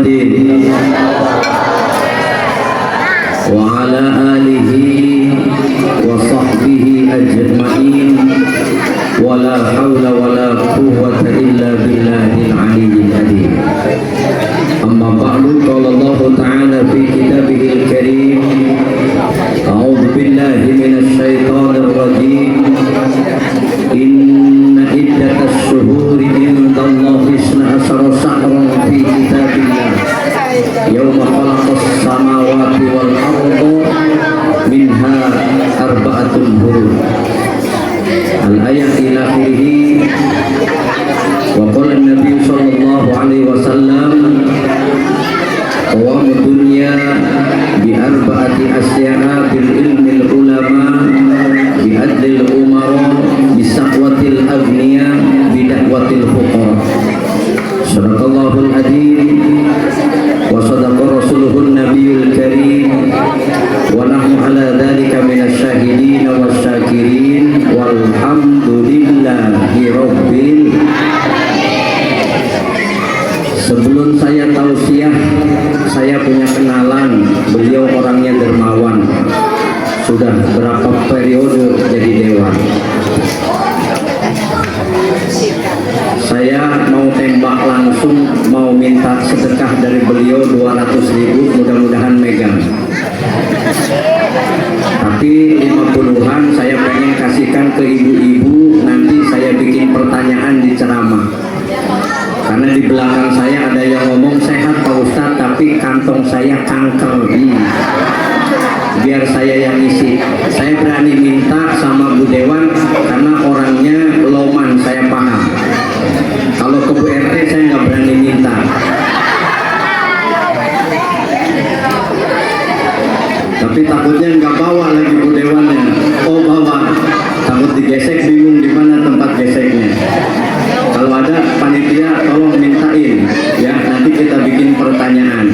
Muhammadin wa ala alihi wa sahbihi ajma'in wa la hawla wa la quwwata illa billahil aliyyil azim. Amma ba'du, qala Allah ta'ala fi kitabihil karim, a'udzu billahi minasy syaithanir rajim. Inna iddatash shuhuri indallahi isna asyara syahran fi kitabillah yawma khalaqas samawati wal arda minha arba'atun hurum. Al-ayat ila akhirih. Wa qala an-nabiy sallallahu alaihi wasallam wa dunya bi arba'ati asya'a bil ilmil ulama bi adlil umara bi saqwatil aghniya bi da'watil fuqara. Sadaqallahul azim wa sadaqa rasuluhun nabiyul karim wa nahnu ala dhalika minasy syahidin wasyakirin walhamdulillahi rabbil. Sebelum saya tausiah, saya punya kenalan. Beliau orangnya dermawan. Sudah berapa periode jadi dewan. Saya mau tembak langsung, mau minta sedekah dari beliau 200.000, mudah-mudahan megang. Tapi 50-an saya pengen kasihkan ke ibu-ibu, nanti saya bikin pertanyaan di ceramah. Karena di belakang saya ada yang ngomong sehat Pak Ustadz, tapi kantong saya kanker. Biar saya yang isi. Saya berani minta sama Bu Dewan karena orangnya loman, saya paham. Kalau ke Bu RT saya nggak berani minta. Tapi takutnya nggak bawa lagi Bu Dewannya. Oh bawa, takut digesek, bingung di mana tempat geseknya. Kalau ada panitia tolong mintain ya, nanti kita bikin pertanyaan.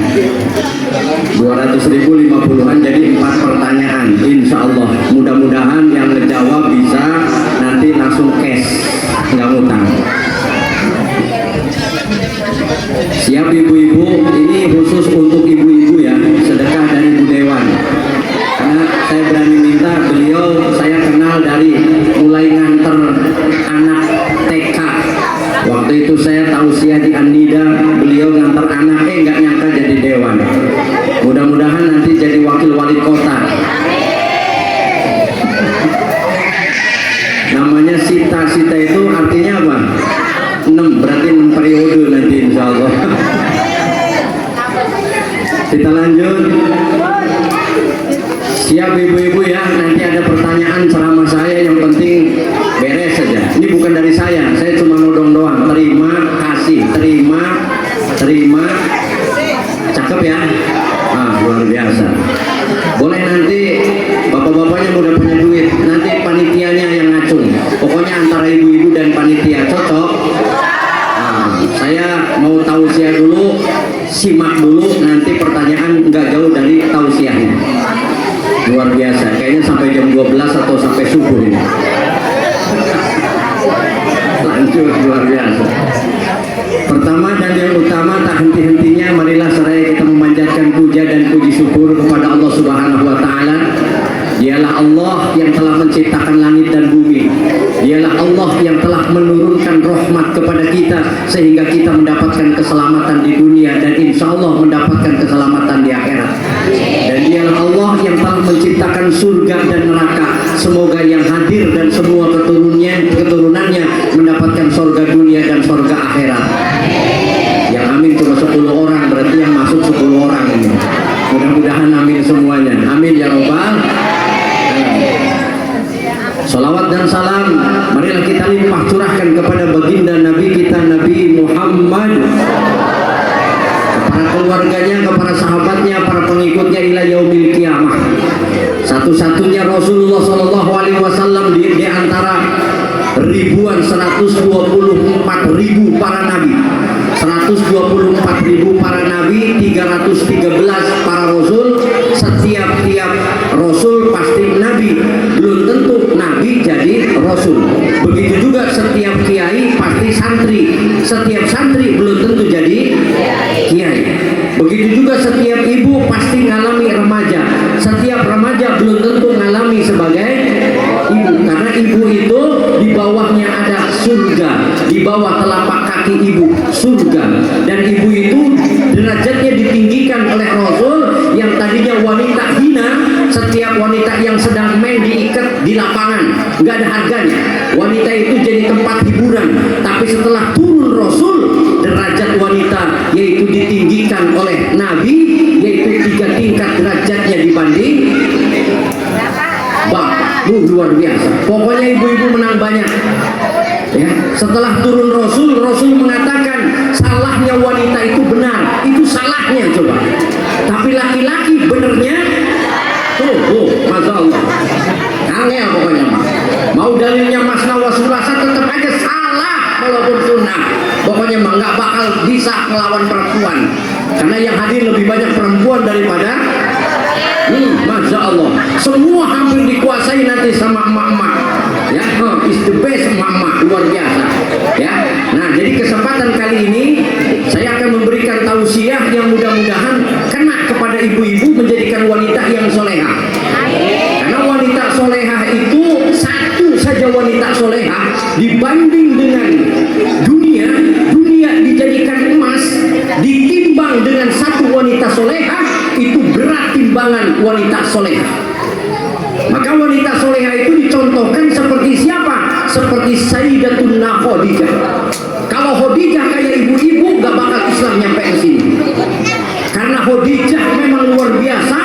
200.000 50-an jadi 4 pertanyaan, insya Allah. Mudah-mudahan yang ngejawab bisa nanti langsung cash, nggak ngutang. Siap ibu-ibu, ini khusus untuk ibu-ibu ya, sedekah dari Bu Dewan. Karena saya berani minta, beliau saya kenal dari mulai nganter anak TK. Waktu itu saya tausiah di An-Nida, beliau nganter anak, nggak nyangka jadi dewan. Mudah-mudahan nanti jadi wakil wali kota. Namanya Sita-Sita itu artinya apa? 6, berarti 6 periode nanti insya Allah. Kita lanjut. Siap ibu-ibu ya, nanti ada pertanyaan ceramah saya, yang penting beres saja. Ini bukan dari saya cuma nodong doang. Terima kasih, terima, cakep ya. Luar biasa. Boleh nanti bapak-bapaknya udah punya duit, nanti panitianya yang ngacung. Pokoknya antara ibu-ibu dan panitia cocok. Saya mau tausiah dulu, simak dulu, nanti pertanyaan nggak jauh dari tausiahnya. Luar biasa, kayaknya sampai jam 12 atau sampai subuh ini. Lanjut, luar biasa. Pertama dan yang utama, tak henti-hentinya marilah seraya kita memanjatkan puja dan puji syukur kepada Allah Subhanahu wa Ta'ala. Dialah Allah yang telah menciptakan langit dan bumi. Dialah Allah yang telah menurunkan rahmat kepada kita sehingga kita mendapatkan keselamatan di dunia dan insya Allah mendapatkan keselamatan di akhirat. Dan dialah Allah yang telah menciptakan surga dan neraka. Semoga yang hadir dan semua keturunannya mendapatkan surga dunia dan surga akhirat. Yang amin cuma 10 orang, berarti yang masuk 10 orang ini. Mudah-mudahan amin semuanya. Amin ya Rabbal. Salawat dan salam marilah kita limpah curahkan kepada baginda Nabi kita Nabi Muhammad, para keluarganya, kepada sahabatnya, para pengikutnya ila yaumil qiyamah. Satu-satunya Rasulullah Shallallahu Alaihi Wasallam di antara ribuan 124.000 para nabi, 124.000 para nabi, 313 para rasul. Setiap rasul pasti nabi, belum tentu nabi jadi rasul. Begitu juga setiap kiai pasti santri, setiap santri belum tentu jadi kiai. Begitu juga setiap ibu pasti mengalami remaja. Setiap remaja belum tentu mengalami sebagai ibu, karena ibu itu di bawahnya ada surga, di bawah telapak kaki ibu surga, dan ibu itu derajatnya ditinggikan oleh Rasul. Yang tadinya wanita hina, setiap wanita yang sedang main diikat di lapangan nggak ada harganya, wanita itu jadi tempat hiburan. Tapi setelah turun Rasul, derajat wanita yaitu ditinggikan oleh Nabi, yaitu 3 tingkat derajatnya dibanding bapak. Luar biasa. Pokoknya ibu-ibu menang banyak. Ya, setelah turun Rasul, Rasul mengatakan salahnya wanita itu benar, itu salahnya coba. Tapi laki-laki benernya, masya Allah, angel pokoknya. Mau dalilnya masna wa sulasa tetap aja salah walaupun sunnah. Pokoknya mah nggak bakal bisa melawan perempuan, karena yang hadir lebih banyak perempuan daripada. Masya Allah, semua hampir dikuasai nanti sama emak-emak. Ya, is the best emak-emak, luar biasa. Ya, nah jadi kesempatan kali ini saya akan memberikan tausiah yang mudah-mudahan kena kepada ibu-ibu, menjadikan wanita yang solehah. Karena wanita solehah itu satu saja wanita solehah dibanding dengan dunia dijadikan emas, ditimbang dengan satu wanita solehah itu berat timbangan wanita solehah. Maka wanita solehah itu dicontohkan seperti siapa? Seperti Sayyidatuna Khadijah. Kalau Khadijah kayak ibu-ibu gak bakal Islam nyampe ke sini. Karena Khadijah memang luar biasa,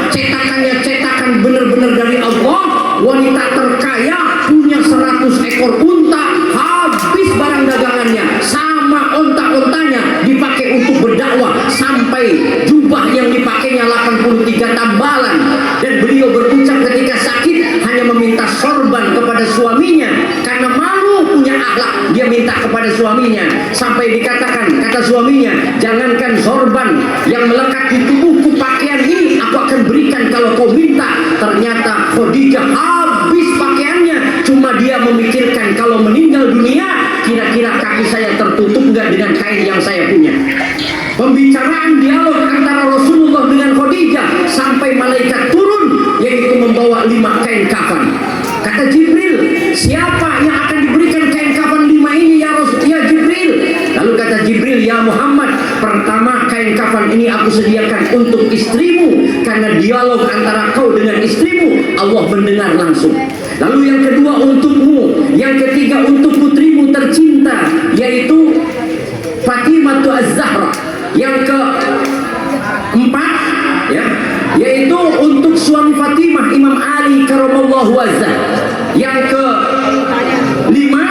cetakannya cetakan benar-benar dari Allah. Wanita terkaya, punya 100 ekor unta, habis barang dagangannya sama onta-ontanya dipakai untuk berdakwah, sampai jubah yang dipakainya 83 tambalan. Dan beliau berucap ketika sakit hanya meminta sorban kepada suaminya, karena malu punya akhlak, dia minta kepada suaminya, sampai dikatakan, kata suaminya, jangankan sorban yang melekat di tubuhku, pakaian ini aku akan berikan kalau kau minta. Ternyata Khadijah habis pakaiannya, cuma dia memikirkan kalau meninggal dunia kira-kira kaki saya tertutup nggak dengan kain yang saya punya. Pembicaraan dialog antara Rasulullah dengan Khadijah sampai malaikat turun, yaitu membawa 5 kain kafan. Kata Jibril, siapa yang akan diberikan kain kafan 5 ini ya Rasul? Ya Jibril. Lalu kata Jibril, ya Muhammad, pertama kain kafan ini aku sediakan untuk istrimu, karena dialog antara kau dengan istrimu Allah mendengar langsung. Lalu yang kedua untukmu, yang ketiga untuk putrimu tercinta, yaitu Fatimah Az-Zahra. Yang keempat, ya, yaitu untuk suami Fatimah Imam Ali karamallahu wajhah. Yang kelima,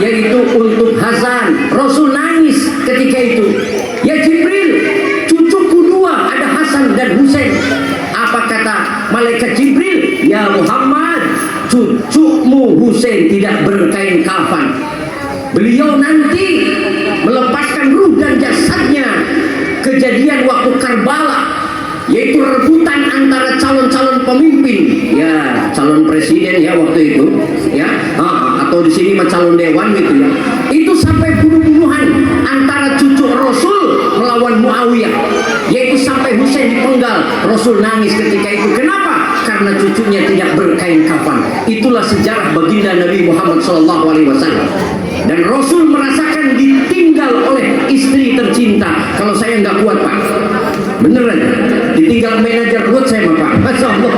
yaitu untuk Hasan. Rasul nangis ketika itu. Ya Jibril, cucuku 2 ada Hasan dan Husain. Apa kata malaikat Jibril? Ya Muhammad, cucumu Husain tidak berkain kafan. Beliau nanti melepaskan ruh dan jasadnya. Kejadian waktu Karbala, yaitu rebutan antara calon-calon pemimpin, ya calon presiden ya waktu itu, ya atau di sini calon dewan gitu ya. Itu sampai bunuh-bunuhan antara cucu Rasul melawan Muawiyah, yaitu sampai Husain dipenggal. Rasul nangis ketika itu. Kenapa? Karena cucunya tidak berkain kafan. Itulah sejarah baginda Nabi Muhammad SAW. Dan Rasul merasakan ditinggal oleh istri tercinta. Kalau saya nggak kuat Pak, beneran ditinggal manajer buat saya Pak, Masya Allah.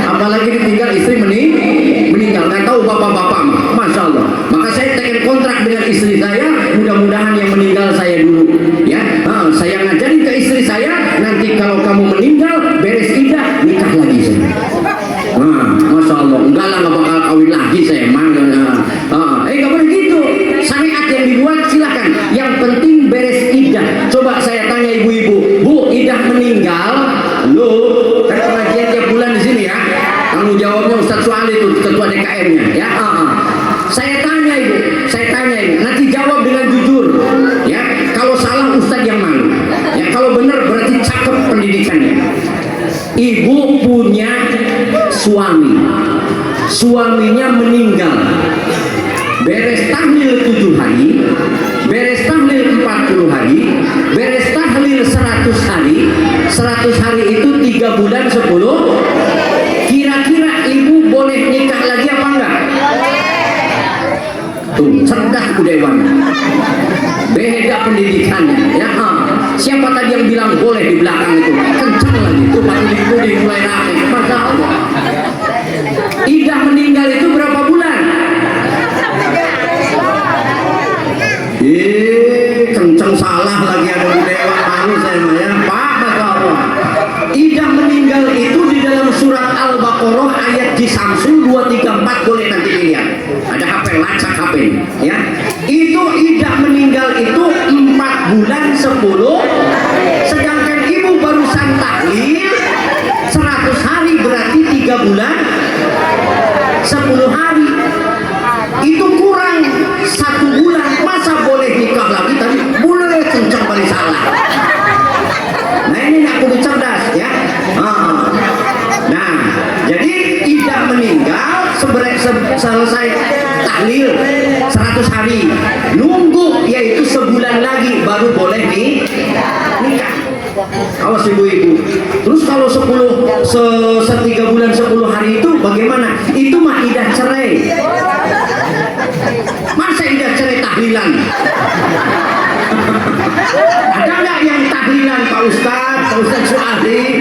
Apalagi ditinggal istri meninggal, nggak tahu bapak-bapak Masya Allah. Maka saya tekan kontrak dengan istri saya, mudah-mudahan yang meninggal saya dulu ya. Saya ngajarin ke istri saya, nanti kalau kamu meninggal beres iddah nikah lagi saya. Masya Allah, enggak lah, nggak bakal kawin lagi saya nggak boleh gitu. Syariat yang dibuat silakan, yang penting beres iddah. Coba saya tanya ibu-ibu, Bu, iddah meninggal lu kan pengajian tiap bulan di sini ya, tanggung jawabnya Ustadz Suali itu ketua DKM-nya ya. Saya tanya ibu, nanti jawab dengan jujur ya. Kalau salah Ustadz yang malu ya, kalau benar berarti cakep pendidikannya. Ibu punya suami, suaminya meninggal, beres tahlil 7 hari, beres tahlil 40 hari, beres tahlil 100 hari, 100 hari itu 3 bulan 10. Kira-kira ibu boleh nikah lagi apa enggak? Tuh, cerdas Bu Dewan. Beda pendidikannya ya. Siapa tadi yang bilang boleh di belakang itu? Kencang lagi. Tuh Pak Udi mulai rame. Masya Allah. Idah meninggal itu berapa bulan? Kencang salah lagi ada Bu Dewan. Malu saya ya Pak. Masya Allah. Idah meninggal itu di dalam surat Al-Baqarah ayat di Samsul 234 boleh nanti dilihat. Ada HP, lacak HP ya. Itu idah meninggal itu 4 bulan 10. Sedangkan ibu barusan tahlil 100 hari berarti 3 bulan 10 hari. Itu kurang 1 bulan. Masa boleh nikah lagi tadi? Boleh, kencang balik salah. Nah ini nak kudu cerdas ya. Nah jadi idah meninggal selesai tahlil 100 hari, nunggu yaitu sebulan lagi baru boleh nikah. Awas ibu-ibu. Terus kalau 3 bulan 10 hari itu bagaimana? Itu mah idah cerai. Masa idah cerai tahlilan? Ada nggak yang tahlilan Pak Ustadz Suadi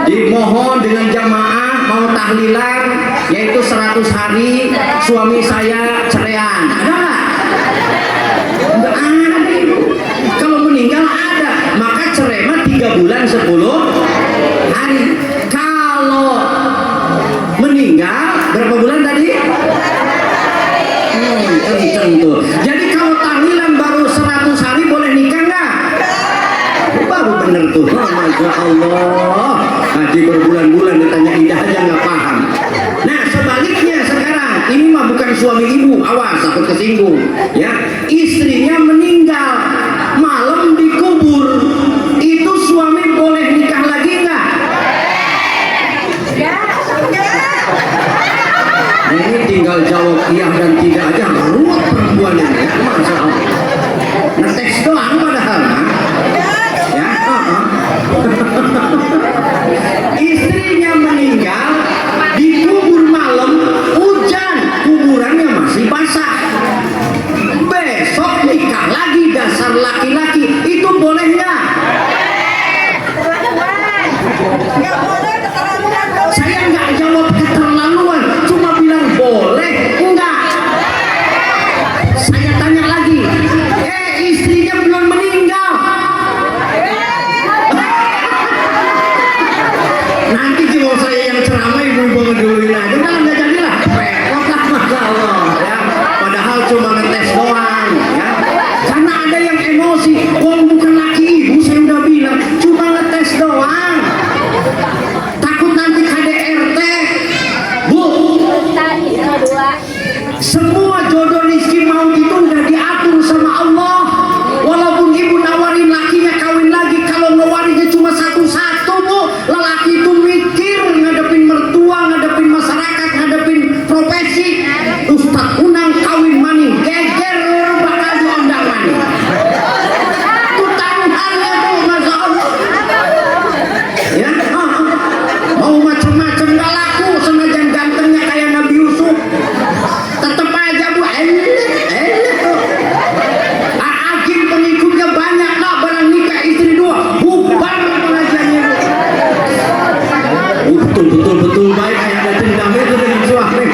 dimohon dengan jamaah mau tahlilan yaitu 100 hari suami saya ceraian? Ada nggak? Nggak ada itu. Kalau meninggal ada, maka cerai mah 3 bulan 10 hari. Kalau meninggal berapa bulan tadi? Kenceng tuh. Jadi kalau tahlilan baru 100 hari boleh nikah nggak? Baru bener tuh. Masya Allah. Haji berbulan-bulan ditanya idah aja nggak paham. Nah sebaliknya sekarang ini mah bukan suami ibu, awas takut kesinggung ya. Istrinya meninggal malam dikubur, itu suami boleh nikah lagi nggak? Ini tinggal jawab iya dan tidak aja ruwet perempuan ini ya. Masya Allah. Ngeteks doang padahal ya. Istrinya meninggal dikubur malam, hujan, kuburannya masih basah. Besok nikah lagi dasar laki-laki, itu boleh nggak? Saya nggak jawab keterlaluan, cuma bilang boleh enggak. Saya tanya lagi, istrinya belum meninggal. Nanti kalau saya yang ceramah ibu-ibu ngeduluin aja, kan nggak jadilah. Repot lah Masya Allah ya. Padahal cuma ngetes doang ya. Karena ada yang emosi, bukan laki ibu, saya udah bilang cuma ngetes doang. Takut nanti KDRT. Bu, semua jodoh rizki maut itu udah diatur sama Allah. Walaupun ibu nawarin lakinya kawin lagi, kalau nawarinnya cuma satu-satu Bu, lelaki itu mikir ngadepin mertua, ngadepin masyarakat, ngadepin profesi. Ustadz Unang kawin maning, geger bakal diundang maning. Itu tantangannya tuh Masya Allah ya. Mau macam-macam gak laku, senajan gantengnya kayak Nabi Yusuf tetep aja Bu Agim pengikutnya banyak lah, barang nikah istri 2 bubar pengajiannya. Betul baik kayak ada dendam itu dengan suami.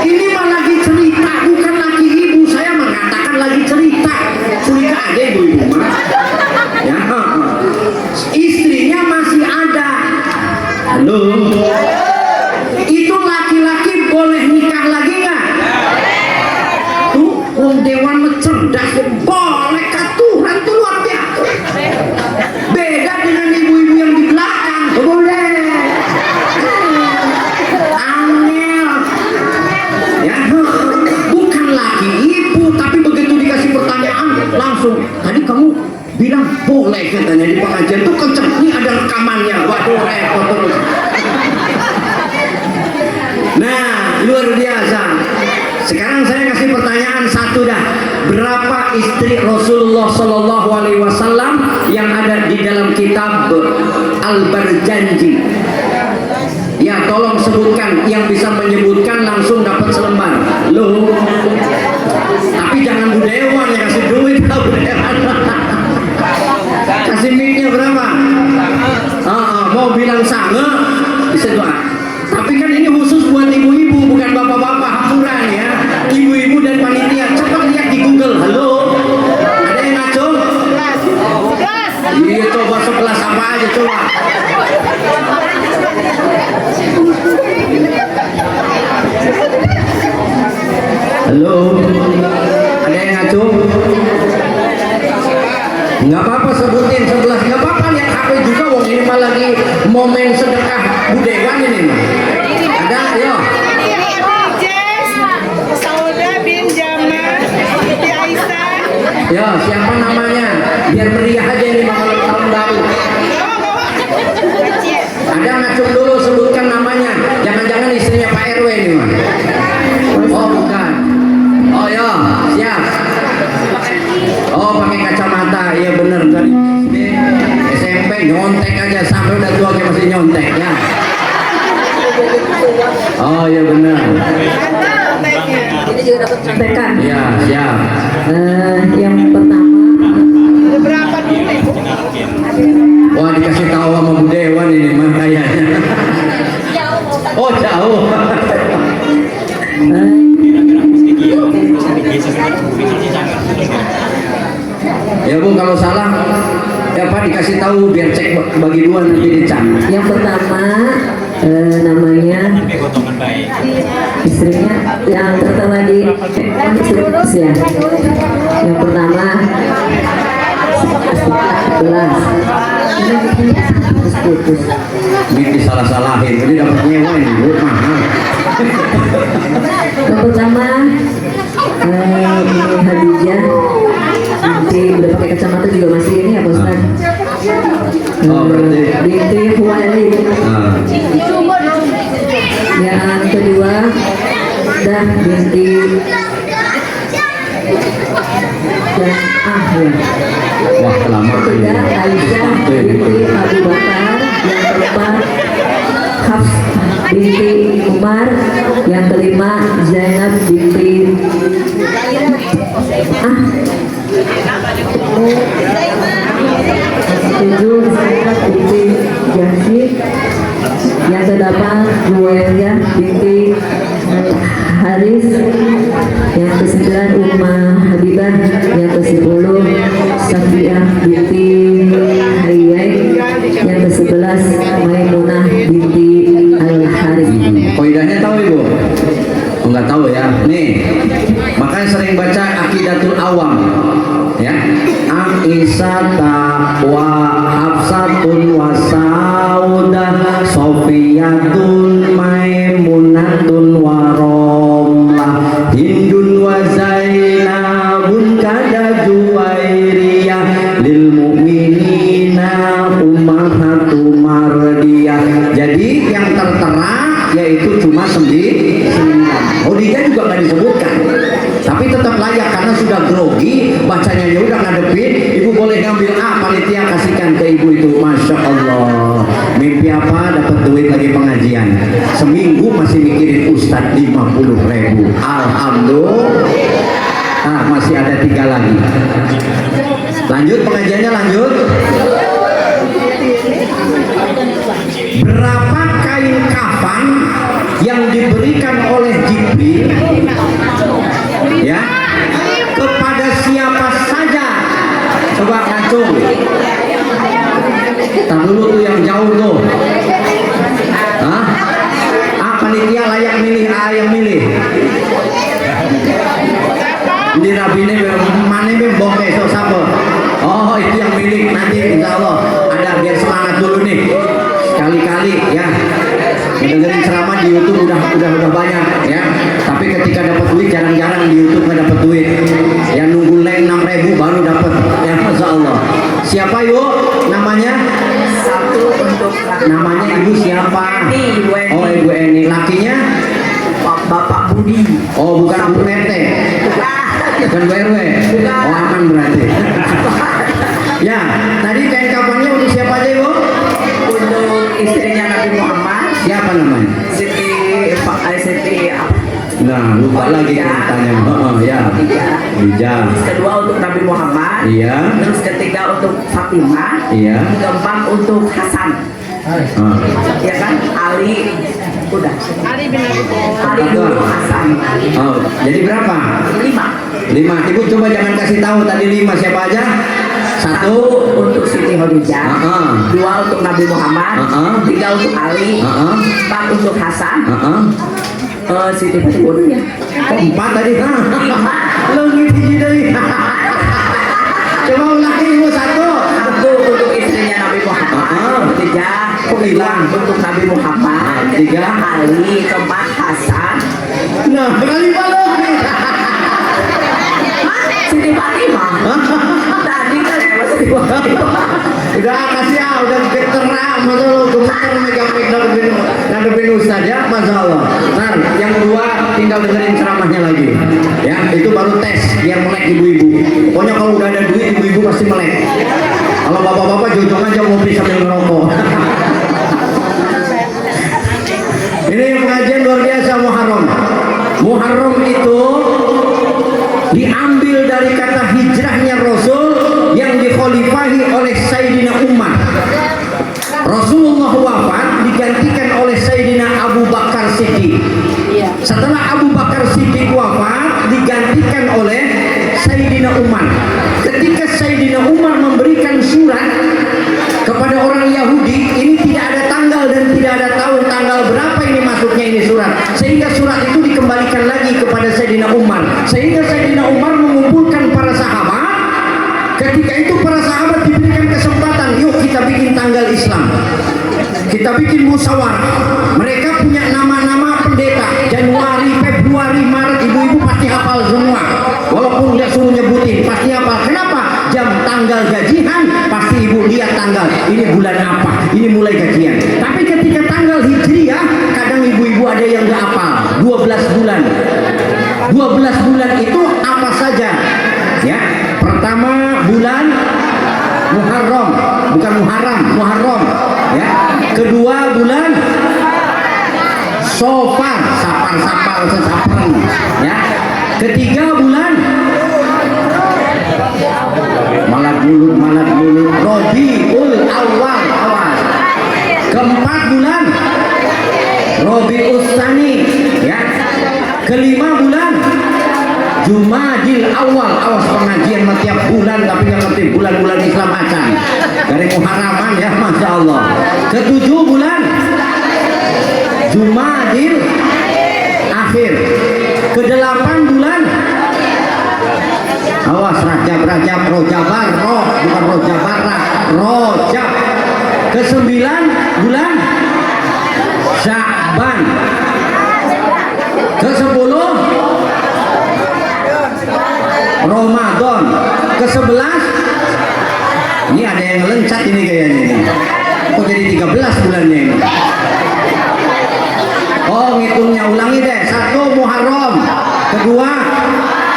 Ini mah lagi cerita, bukan lagi ibu. Saya mengatakan lagi cerita. Curiga ada ibu-ibu mah ya. Istrinya masih ada. Halo, itu laki-laki boleh nikah lagi nggak? Tuh, Wong Dewan cerdas, boleh katuran tuh luar biasa. Beda dengan ibu-ibu yang di belakang, boleh. Angel, ya, bukan laki ibu, tapi begitu dikasih pertanyaan langsung. Tadi kamu bilang boleh katanya di pengajian tuh kenceng. Ini ada rekamannya. Waduh repot terus. Nah luar biasa. Sekarang saya kasih pertanyaan satu dah. Berapa istri Rasulullah Shallallahu Alaihi Wasallam yang ada di dalam kitab Al-Barjanji? Ya, tolong sebutkan. Yang bisa menyebutkan langsung dapat selembar. Loh. Tapi jangan budewan ya, kasih duit lah budewan. Kasih mic-nya berapa? Mau bilang sange bisa doa. Tapi kan ini khusus buat ibu-ibu, bukan bapak-bapak hapuran ya. Ibu-ibu dan panitia, coba lihat di Google. Halo, ada yang ngaco? Iya, coba 11 apa aja coba. Halo, ada yang ngaco? Nggak apa-apa sebutin 11, nggak apa-apa, lihat HP juga. Wong ini malah lagi momen sedekah budewan ini. Ada, ayo. Sauda bin Jamal, Siti Aisyah. Ya, siapa namanya? Biar meriah aja ini malam tahun baru. Ada ngacung dulu, sebutkan namanya. Jangan-jangan istrinya Pak RW ini, Mas. Oh, bukan. Oh ya, siap. Oh, pakai kacamata. Iya bener, dari SMP nyontek aja sampai udah tua kayak masih nyontek ya. Oh iya benar. Ini juga dapat contekan. Iya, siap. Yang pertama, Berapa dulu? Wah, dikasih tahu sama Bu Dewan ini mah kayaknya. Oh, jauh. Ya Bu, kalau salah ya Pak dikasih tahu biar cek bagi dua nanti dicak. yang pertama namanya istrinya yang tertera di istri ya. Yang pertama 11 putus. Ini disalah-salahin, ini dapat nyewa ini Bu, mahal. Yang pertama Hadijah binti, udah pakai kacamata juga masih ini ya Pak Ustaz. Oh, berarti. Binti Huwailid. Nah, Yang kedua dah binti dan ya. wah lama Ketiga Aisyah binti Abu Bakar. Yang keempat Hafs binti Umar. Yang kelima Zainab binti tujuh Zainab binti Jahsy. Yang kedelapan Juwairiyah binti Haris. Yang kesembilan Ummah Habibah. Yang kesepuluh Safiyah binti Hayyai. Yang kesebelas Maimunah binti Al-Harith. Koidahnya tahu Ibu? Enggak tahu ya. Nih, makanya sering baca Aqidatul Awam. Ya, Aisyah wa Hafsatun wa Saudah Sofiyatun Maimunatun wa Romlah Hindun wa Zainabun kada Juwairiyah lil mu'minina ummahatu mardiyah. Jadi yang tertera yaitu cuma 9. Khadijah juga nggak disebutkan, tapi tetap layak karena sudah grogi bacanya, ya udah ngadepin. Ibu boleh ngambil panitia kasihkan ke ibu itu. Masya Allah, mimpi apa dapat duit lagi pengajian seminggu masih mikirin Ustadz 50.000. Alhamdulillah. Masih ada 3 lagi. Lanjut pengajiannya, lanjut. Berapa kain kafan yang diberikan oleh Jibril ya kepada siapa saja? Coba ngacung. Tar dulu tuh yang jauh tuh. Panitia layak milih, yang milih. Di rabine mana bokeh so sapa? Oh, itu yang milik nanti insya Allah ada, biar semangat dulu nih. Sekali-kali ya. Dengerin ceramah di YouTube udah banyak ya. Tapi ketika dapat duit jarang-jarang di YouTube nggak dapat duit. Yang nunggu lain 6.000 baru dapat. Ya Masya Allah. Siapa yuk namanya? Satu untuk Namanya ibu siapa? Ibu Eni. Oh, Ibu Eni. Lakinya? Bapak Budi. Oh, bukan Oh, aman berarti. Ya, tadi kain kafannya untuk siapa aja Ibu? Untuk istrinya Nabi Muhammad, Siapa namanya? Siti apa? Nah, lupa lagi ceritanya. Ya. Khadijah. Terus kedua untuk Nabi Muhammad. Iya. Terus ketiga untuk Fatimah. Iya. Keempat untuk Hasan. Ah. Ya kan? Ali. Udah. Ali bin Abi Thalib. Ali dulu Hasan. Oh, jadi berapa? 5. 5. Ibu coba jangan kasih tahu tadi 5 siapa aja? 1. Satu untuk Siti Khadijah. Heeh. 2 untuk Nabi Muhammad. Heeh. 3 untuk Ali. Heeh. 4 untuk Hasan. Heeh. Siti Fatimah ya. Kok 4 tadi? Lo ngisi dari. Coba ulangi Ibu 1. Satu untuk istrinya Nabi Muhammad. Tiga Kok hilang? untuk Nabi Muhammad. Tiga. Ali. Keempat Hasan. Nah, berkali balok nih. Siti Fatimah. Tadi kan ya Siti Fatimah. Udah kasih ya, udah geterak, masa lo gemeter megang ngadepin Ustaz ya, Masya Allah. Nah, yang kedua tinggal dengerin ceramahnya lagi. Ya, itu baru tes biar melek ibu-ibu. Pokoknya kalau udah ada duit ibu-ibu pasti melek. Kalau bapak-bapak jojong aja ngopi sambil ngerokok. Ini pengajian luar biasa Muharram. Muharram itu diambil dari kata hijrahnya Rasul yang dikhalifahi oleh Sayyidina Umar. Rasulullah wafat digantikan oleh Sayyidina Abu Bakar Siddiq. Setelah Abu Bakar Siddiq wafat digantikan oleh Sayyidina Umar. Ketika Sayyidina Umar memberikan surat kepada orang Yahudi, ini tidak ada tanggal dan tidak ada tahun tanggal berapa ini masuknya ini surat, sehingga surat itu dikembalikan lagi kepada Sayyidina Umar, sehingga Sayyidina Umar mengumpulkan para sahabat. Ketika itu para sahabat diberikan kesempatan, yuk kita bikin tanggal Islam, kita bikin musyawarah. Mereka punya nama-nama pendeta, Januari, Februari, Maret, ibu-ibu pasti hafal semua, walaupun nggak suruh nyebutin pasti hafal. Kenapa? Jam tanggal gajian pasti ibu lihat tanggal, ini bulan apa, ini mulai gajian. Tapi ketika tanggal hijriah kadang ibu-ibu ada yang nggak hafal. 12 bulan 12 bulan itu apa saja ya? Pertama bulan Muharram, bukan Muharram, Muharram ya. Kedua bulan Safar, sapar ya. Ketiga bulan Malat bulu Rabiul Awal, awas. Keempat bulan Rabiul Tsani ya. Kelima bulan Jumadil Awal, awas pengajian setiap bulan tapi nggak ngerti bulan-bulan Islam acan dari Muharraman ya, Masya Allah. Ketujuh bulan Jumadil Akhir. Kedelapan bulan awas Rajab, Rojabar, bukan Rojabarah, Rojab. Kesembilan bulan Sya'ban. Ke-10 Ramadan. Ke-11 ini ada yang lencat ini kayaknya ini. Kok jadi 13 bulannya ini? Oh, ngitungnya ulangi deh. 1 Muharram, kedua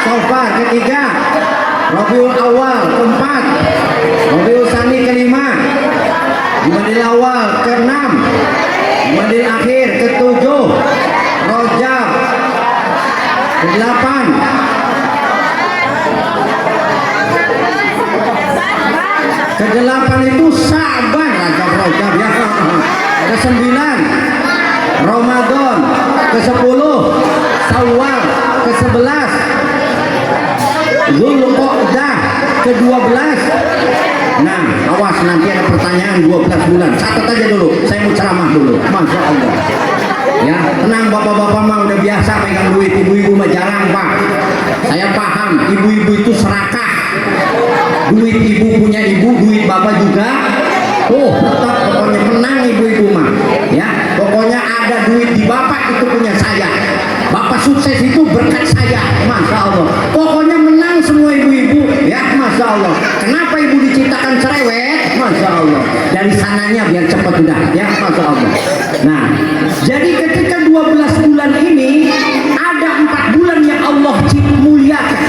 Safar, ketiga Rabiul Awal, keempat Rabiul Tsani, kelima Jumadil Awal, keenam Jumadil Akhir, ketujuh Rajab, kedelapan itu Sya'ban, Rajab ya. Ke-9 Ramadan, ke-10 Syawal, ke-11 Zulqa'dah, ke-12. Nah, awas nanti ada pertanyaan 12 bulan. Catat aja dulu, saya mau ceramah dulu. Masya Allah. Ya, tenang bapak-bapak mah udah biasa pegang duit, ibu-ibu mah jarang Pak. Saya paham, ibu-ibu itu serakah. Duit ibu punya ibu, duit bapak juga. Oh, tetap pokoknya menang ibu-ibu mah. Ya, pokoknya ada duit di bapak itu punya saya. Bapak sukses itu berkat saya, Masya Allah. Pokoknya menang semua ibu-ibu, ya Masya Allah. Kenapa ibu diciptakan cerewet? Masya Allah. Dari sananya biar cepat udah, ya Masya Allah. Nah, jadi ketika 12 bulan ini ada 4 bulan yang Allah muliakan.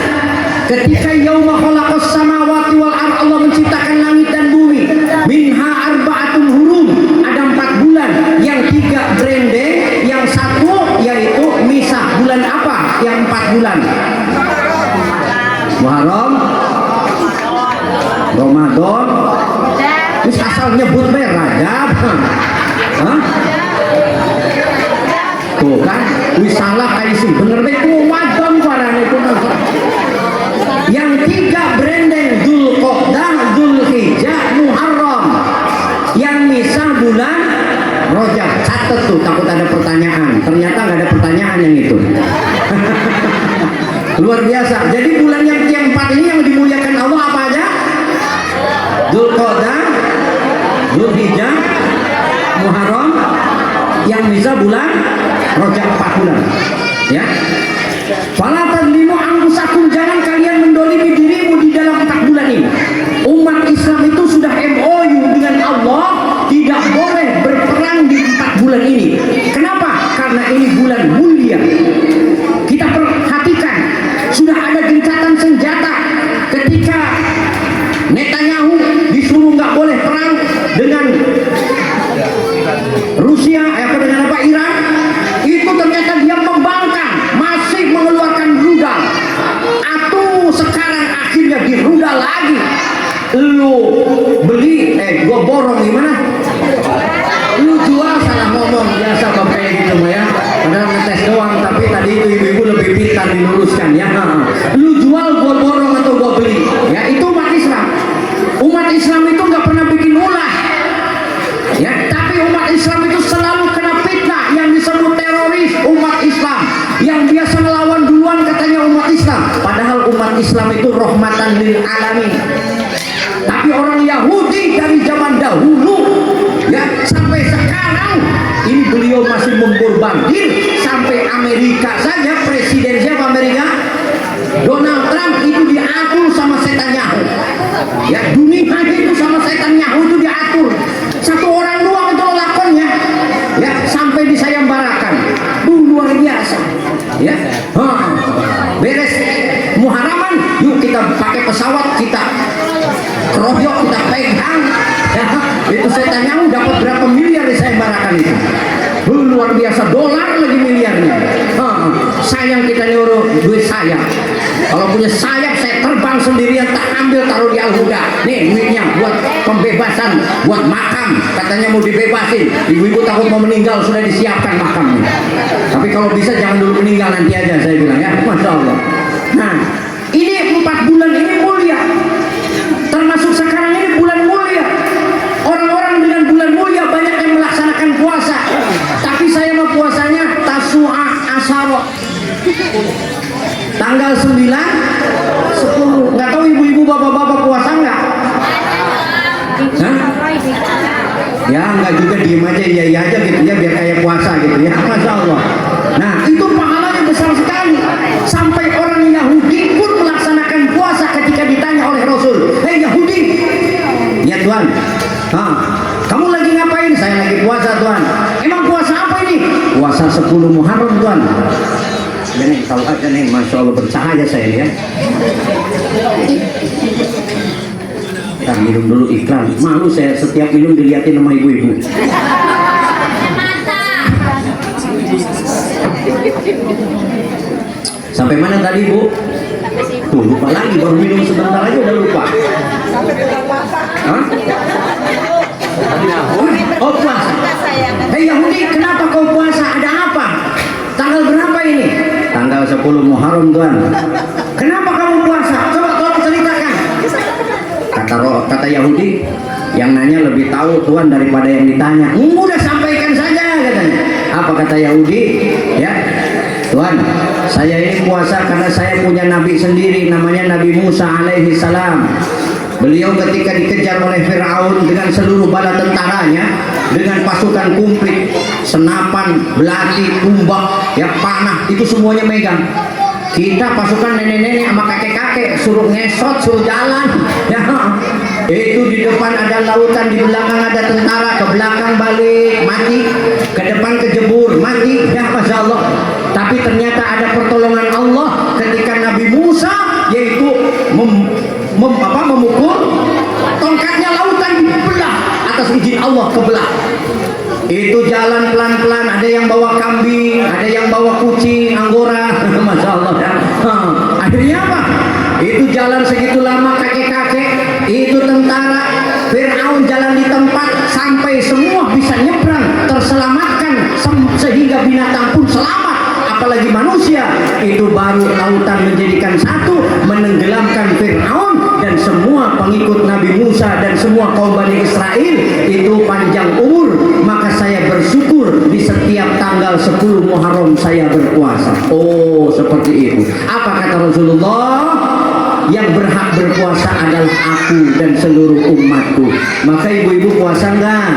Ketika yauma khalaqas samawati wal ard, Allah menciptakan langit dan bumi. Minha arba'atun hurum, ada 4 bulan, yang 3 branding, yang 1 yaitu misah. Bulan apa yang 4 bulan? Muharram, Ramadan, terus asal nyebut Rajab. Hah? Tuh kan, wisalah kayak sih, bener deh, wadon parane itu. Yang 3 branding, Dzulqa'dah, Dzulhijjah, Muharram. Yang misah bulan Rajab. Catet tuh, takut ada pertanyaan. Ternyata nggak ada pertanyaan yang itu. Luar biasa. Jadi bulan yang 4 ini yang dimuliakan Allah apa aja? Dzulqa'dah, Dzulhijjah, Muharram. Yang misah bulan Rajab 4 bulan. Ya. Fala tadlimu anfusakum, jangan kalian mendolimi dirimu di dalam 4 bulan ini. Umat Islam itu sudah MOU dengan Allah, tidak boleh berperang di 4 bulan ini. Kenapa? Karena ini bulan mulia. Kita perhatikan, sudah ada gencatan senjata ketika Netanyahu disuruh nggak boleh perang dengan Rusia, dengan Iran. Itu ternyata dia membangkang, masih mengeluarkan rudal. Atuh sekarang akhirnya dirudal lagi. Lu beli, gua borong gimana? Lu jual, salah ngomong, biasa bapak gitu ya. Padahal ngetes doang, tapi tadi itu ibu-ibu lebih pintar diluruskan ya. Lu jual, gua borong atau gua beli. Ya, itu umat Islam. Umat Islam itu nggak pernah bikin ulah. Ya, tapi umat Islam itu selalu kena fitnah yang disebut teroris. Umat Islam yang biasa melawan duluan katanya umat Islam, padahal umat Islam itu rahmatan lil alamin. Tapi orang Yahudi dari zaman dahulu ya sampai sekarang ini beliau masih memborbandir. Sampai Amerika saja, presiden siapa Amerika? Donald Trump itu diatur sama Netanyahu. Ya, dunia itu sama Netanyahu itu diatur. Satu orang doang itu lakonnya. Ya, sampai disayembarakan. Luar biasa. Ya. Beres Muharraman, yuk kita pakai pesawat, kita keroyok, kita pegang. Ya, itu Netanyahu dapat berapa miliar disayembarakan itu. Luar biasa, dolar lagi miliarnya. Sayang kita nyuruh duit sayap. Kalau punya sayap saya terbang sendirian, tak ambil taruh di Al-Huda. Nih duitnya buat pembebasan, buat makam. Katanya mau dibebasin. Ibu-ibu takut mau meninggal, sudah disiapkan makamnya. Tapi kalau bisa jangan dulu meninggal, nanti aja saya bilang ya. Masya Allah. Nah, ini 4 bulan ini mulia. Termasuk sekarang ini bulan mulia. Orang-orang dengan bulan mulia banyak yang melaksanakan puasa. Tapi saya mau puasanya Tasu'a Asyara. Tanggal 9, 10. Nggak tahu ibu-ibu bapak-bapak puasa nggak? Hah? Ya nggak juga, diem aja, iya aja gitu ya, biar kayak puasa gitu ya. Masya Allah. Nah itu pahalanya besar sekali. Sampai orang Yahudi pun melaksanakan puasa ketika ditanya oleh Rasul. Hei Yahudi, ya Tuhan, kamu lagi ngapain? Saya lagi puasa Tuhan. Emang puasa apa ini? Puasa 10 Muharram Tuhan. Ini tahu aja nih, Masya Allah, bercahaya saya ya. Kita minum dulu iklan. Malu saya setiap minum dilihatin sama ibu-ibu. Sampai mana tadi Bu? Tuh lupa lagi, baru minum sebentar aja udah lupa. Hah? Oh puasa. Hei Yahudi, kenapa kau puasa? Ada apa? Tanggal berapa ini? Tanggal 10 Muharram Tuhan. Kenapa kamu puasa? Coba tolong ceritakan. Kata Yahudi, yang nanya lebih tahu Tuhan daripada yang ditanya. Udah sampaikan saja katanya. Apa kata Yahudi? Ya, Tuhan, saya ini puasa karena saya punya nabi sendiri, namanya Nabi Musa alaihi salam. Beliau ketika dikejar oleh Fir'aun dengan seluruh bala tentaranya, dengan pasukan kumplit, senapan, belati, tumbak, ya panah, itu semuanya megang. Kita pasukan nenek-nenek sama kakek-kakek suruh ngesot, suruh jalan, ya Itu di depan ada lautan, di belakang ada tentara, ke belakang balik mati, ke depan kejebur mati, ya Masya Allah. Tapi ternyata ada pertolongan Allah ketika Nabi Musa yaitu memukul tongkatnya, lautan dibelah atas izin Allah, kebelah. Itu jalan pelan-pelan, ada yang bawa kambing, ada yang bawa kucing, anggora, Masya Allah ya. Akhirnya apa? Itu jalan segitu lama, kakek-kakek, itu tentara, Fir'aun jalan di tempat sampai semua bisa nyebrang, terselamatkan, sehingga binatang pun selamat, apalagi manusia. Itu baru lautan menjadikan satu, menenggelamkan Fir'aun dan semua pengikut Nabi Musa dan semua kaum Bani Israel itu panjang umur. Maka saya bersyukur di setiap tanggal 10 Muharram saya berpuasa. Oh, seperti itu. Apa kata Rasulullah? Yang berhak berpuasa adalah aku dan seluruh umatku. Maka ibu-ibu puasa enggak?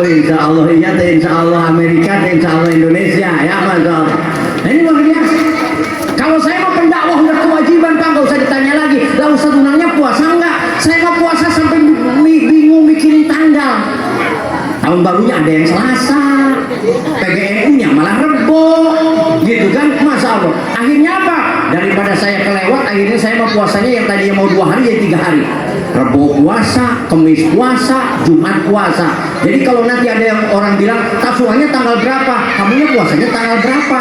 Insya Allah iya, insya Allah Amerika, insya Allah Indonesia, ya Mas. Nah ini luar biasa. Kalau saya mau pendakwah udah kewajiban Pak, nggak usah ditanya lagi. Lah Ustaz Unangnya puasa enggak? Saya mau puasa sampai bingung mikirin tanggal. Tahun barunya ada yang Selasa, PGNU-nya malah Rebo, gitu kan, Masya Allah. Akhirnya apa? Daripada saya kelewat, akhirnya saya mau puasanya yang tadinya mau 2 hari jadi 3 hari. Rebo puasa, Kamis puasa, Jumat puasa. Jadi kalau nanti ada yang orang bilang tafsuannya tanggal berapa, kamunya puasanya tanggal berapa?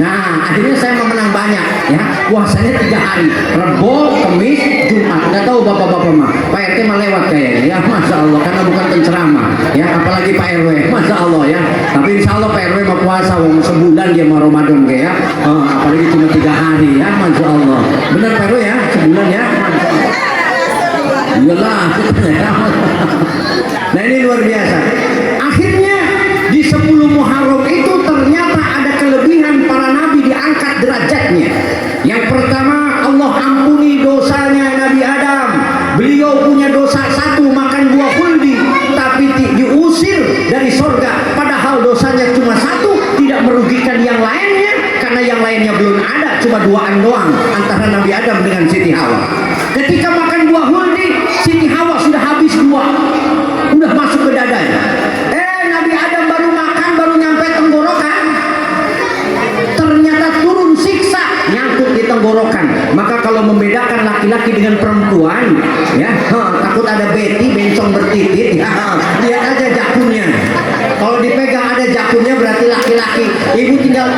Nah, akhirnya saya mau menang banyak, ya. Puasanya 3 hari, Rebo, Kamis, Jumat. Nggak tahu bapak-bapak mah, Pak RT mah lewat kayaknya, ya Masya Allah, karena bukan penceramah, ya. Apalagi Pak RW, Masya Allah ya. Tapi Insya Allah Pak RW mau puasa, sebulan dia mau Ramadan kayak, ya. Apalagi cuma 3 hari, ya Masya Allah. Benar Pak RW ya, sebulan ya. Iyalah. Nah ini luar biasa. Akhirnya di 10 Muharram itu ternyata ada kelebihan para nabi diangkat derajatnya. Yang pertama, Allah ampuni dosanya Nabi Adam. Beliau punya dosa 1, makan buah khuldi, tapi diusir dari surga. Padahal dosanya cuma 1, tidak merugikan yang lainnya, karena yang lainnya belum ada, cuma 2-an doang antara Nabi Adam dengan Siti Hawa. Ketika makan buah khuldi, Siti Hawa sudah habis 2, udah masuk ke dadanya. Nabi Adam baru makan, baru nyampe tenggorokan, ternyata turun siksa nyangkut di tenggorokan. Maka kalau membedakan laki-laki dengan perempuan, ya, takut ada beti bencong bertitit, ya, lihat aja jakunnya. Kalau dipegang ada jakunnya berarti laki-laki. Ibu tinggal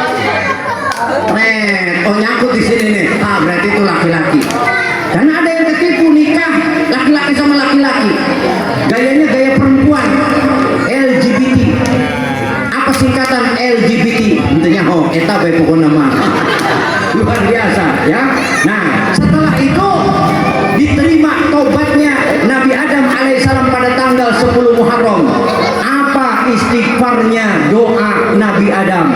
nyangkut di sini nih, berarti itu laki-laki. Karena ada yang ketipu nikah laki-laki sama laki-laki, gayanya gaya perempuan, LGBT. Apa singkatan LGBT? Intinya eta bae pokoknya mah. Luar biasa ya. Nah, setelah itu diterima tobatnya Nabi Adam alaihissalam pada tanggal 10 Muharram. Apa istighfarnya, doa Nabi Adam?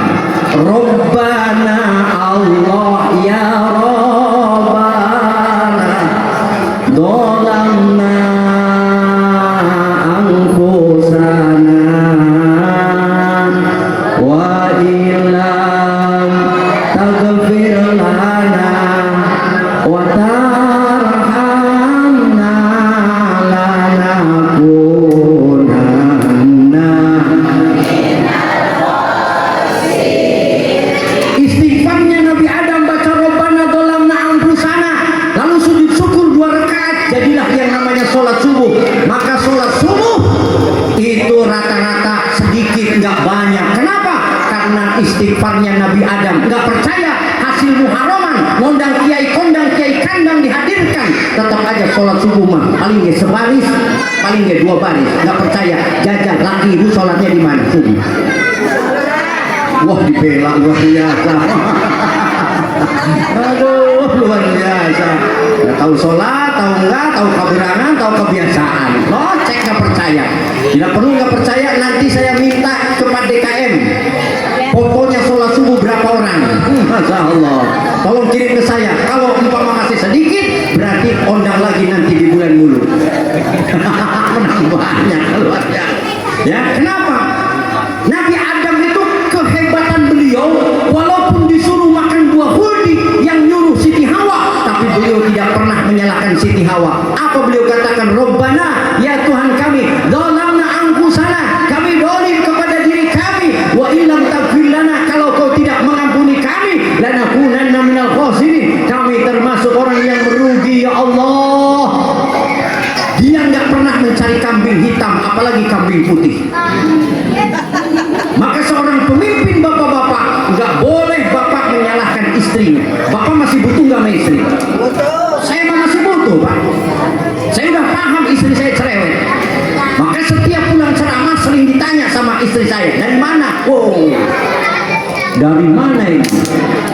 Rabbana Allah ya Rabbana dolamna anfusana wa ilam taghfir lana wa tarhamna lanakunanna. Istighfarnya Nabi Adam baca Rabbana dolamna anfusana, lalu sujud syukur 2 rakaat, jadilah yang namanya sholat subuh. Maka sholat subuh itu rata-rata sedikit, nggak banyak. Kenapa? Karena istighfarnya Nabi Adam. Nggak percaya hasil muharraman, ngundang kiai kondang, kiai kandang dihadirkan, tetap aja sholat subuh mah paling nggak sebaris, paling nggak 2 baris. Nggak percaya, jajah laki ibu sholatnya di mana subuh? Wah, dibela luar biasa. Aduh, luar biasa. Nggak tahu sholat, tahu enggak, tahu keberangan, tahu kebiasaan. Loh, cek nggak percaya. Tidak perlu nggak percaya, nanti saya minta kepada DKM fotonya sholat subuh berapa orang. Masya Allah. Tolong kirim ke saya. Kalau umpama masih sedikit, berarti undang lagi nanti di bulan Mulud. Menang banyak, luar biasa. Ya, kenapa? Nabi Adam itu kehebatan beliau, walaupun disuruh makan buah khuldi yang nyuruh Siti Hawa, tapi beliau tidak pernah menyalahkan Siti Hawa. Apa beliau katakan? Rabbana, ya Tuhan kami, dhalamna anfusana, kami dolim kepada diri kami, wa illam taghfir lana, kalau kau tidak mengampuni kami, lanakunanna minal khasirin, kami termasuk orang yang merugi ya Allah. Dia nggak pernah mencari kambing hitam, apalagi kambing putih. Maka seorang pemimpin, bapak-bapak, nggak boleh bapak menyalahkan istrinya. Bapak masih butuh nggak sama istri? Saya masih butuh, Pak. Saya udah paham istri saya cerewet. Maka setiap pulang ceramah sering ditanya sama istri saya, dari mana? Wow, dari mana ini?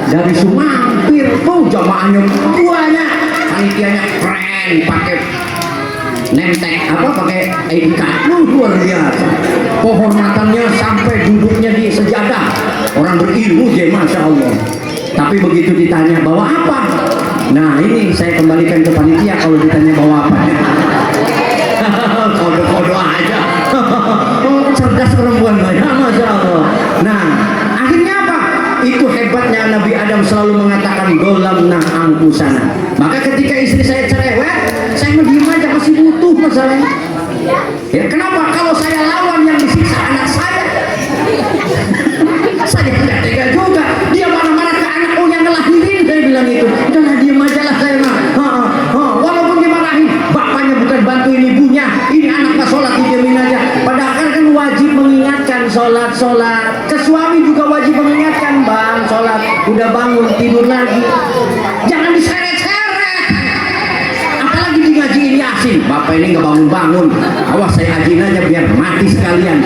Dari Sumampir. Tuh jamaahnya banyak, panitianya keren, pakai nemtek apa, pakai ID card, luar biasa. Penghormatannya sampai duduknya di sejadah. Orang berilmu je, masya Allah. Tapi begitu ditanya bawa apa, nah ini saya kembalikan ke panitia kalau ditanya bawa apa. Kode-kode aja. Cerdas perempuan banyak, masya Allah. Nah, akhirnya apa? Itu hebatnya Nabi Adam selalu mengatakan dolamna angkusana. Maka ketika istri saya cerewet, saya diam aja, masih butuh masalahnya. Ya kenapa? Kalau saya lawan yang disiksa anak saya, saya tidak tega juga. Dia marah-marah ke anak, oh yang ngelahirin, saya bilang itu. Udahlah diam aja lah saya mah. Walaupun dimarahin, bapaknya bukan bantuin ibunya, ini anak nggak sholat, dijamin aja. Padahal kan wajib mengingatkan sholat. Ke suami juga wajib mengingatkan, bang sholat, udah bangun tidur lagi. Jangan diseret-seret. Apalagi di ngajiin Yasin, bapak ini nggak bangun-bangun. Awas saya ajiin aja biar mati sekalian.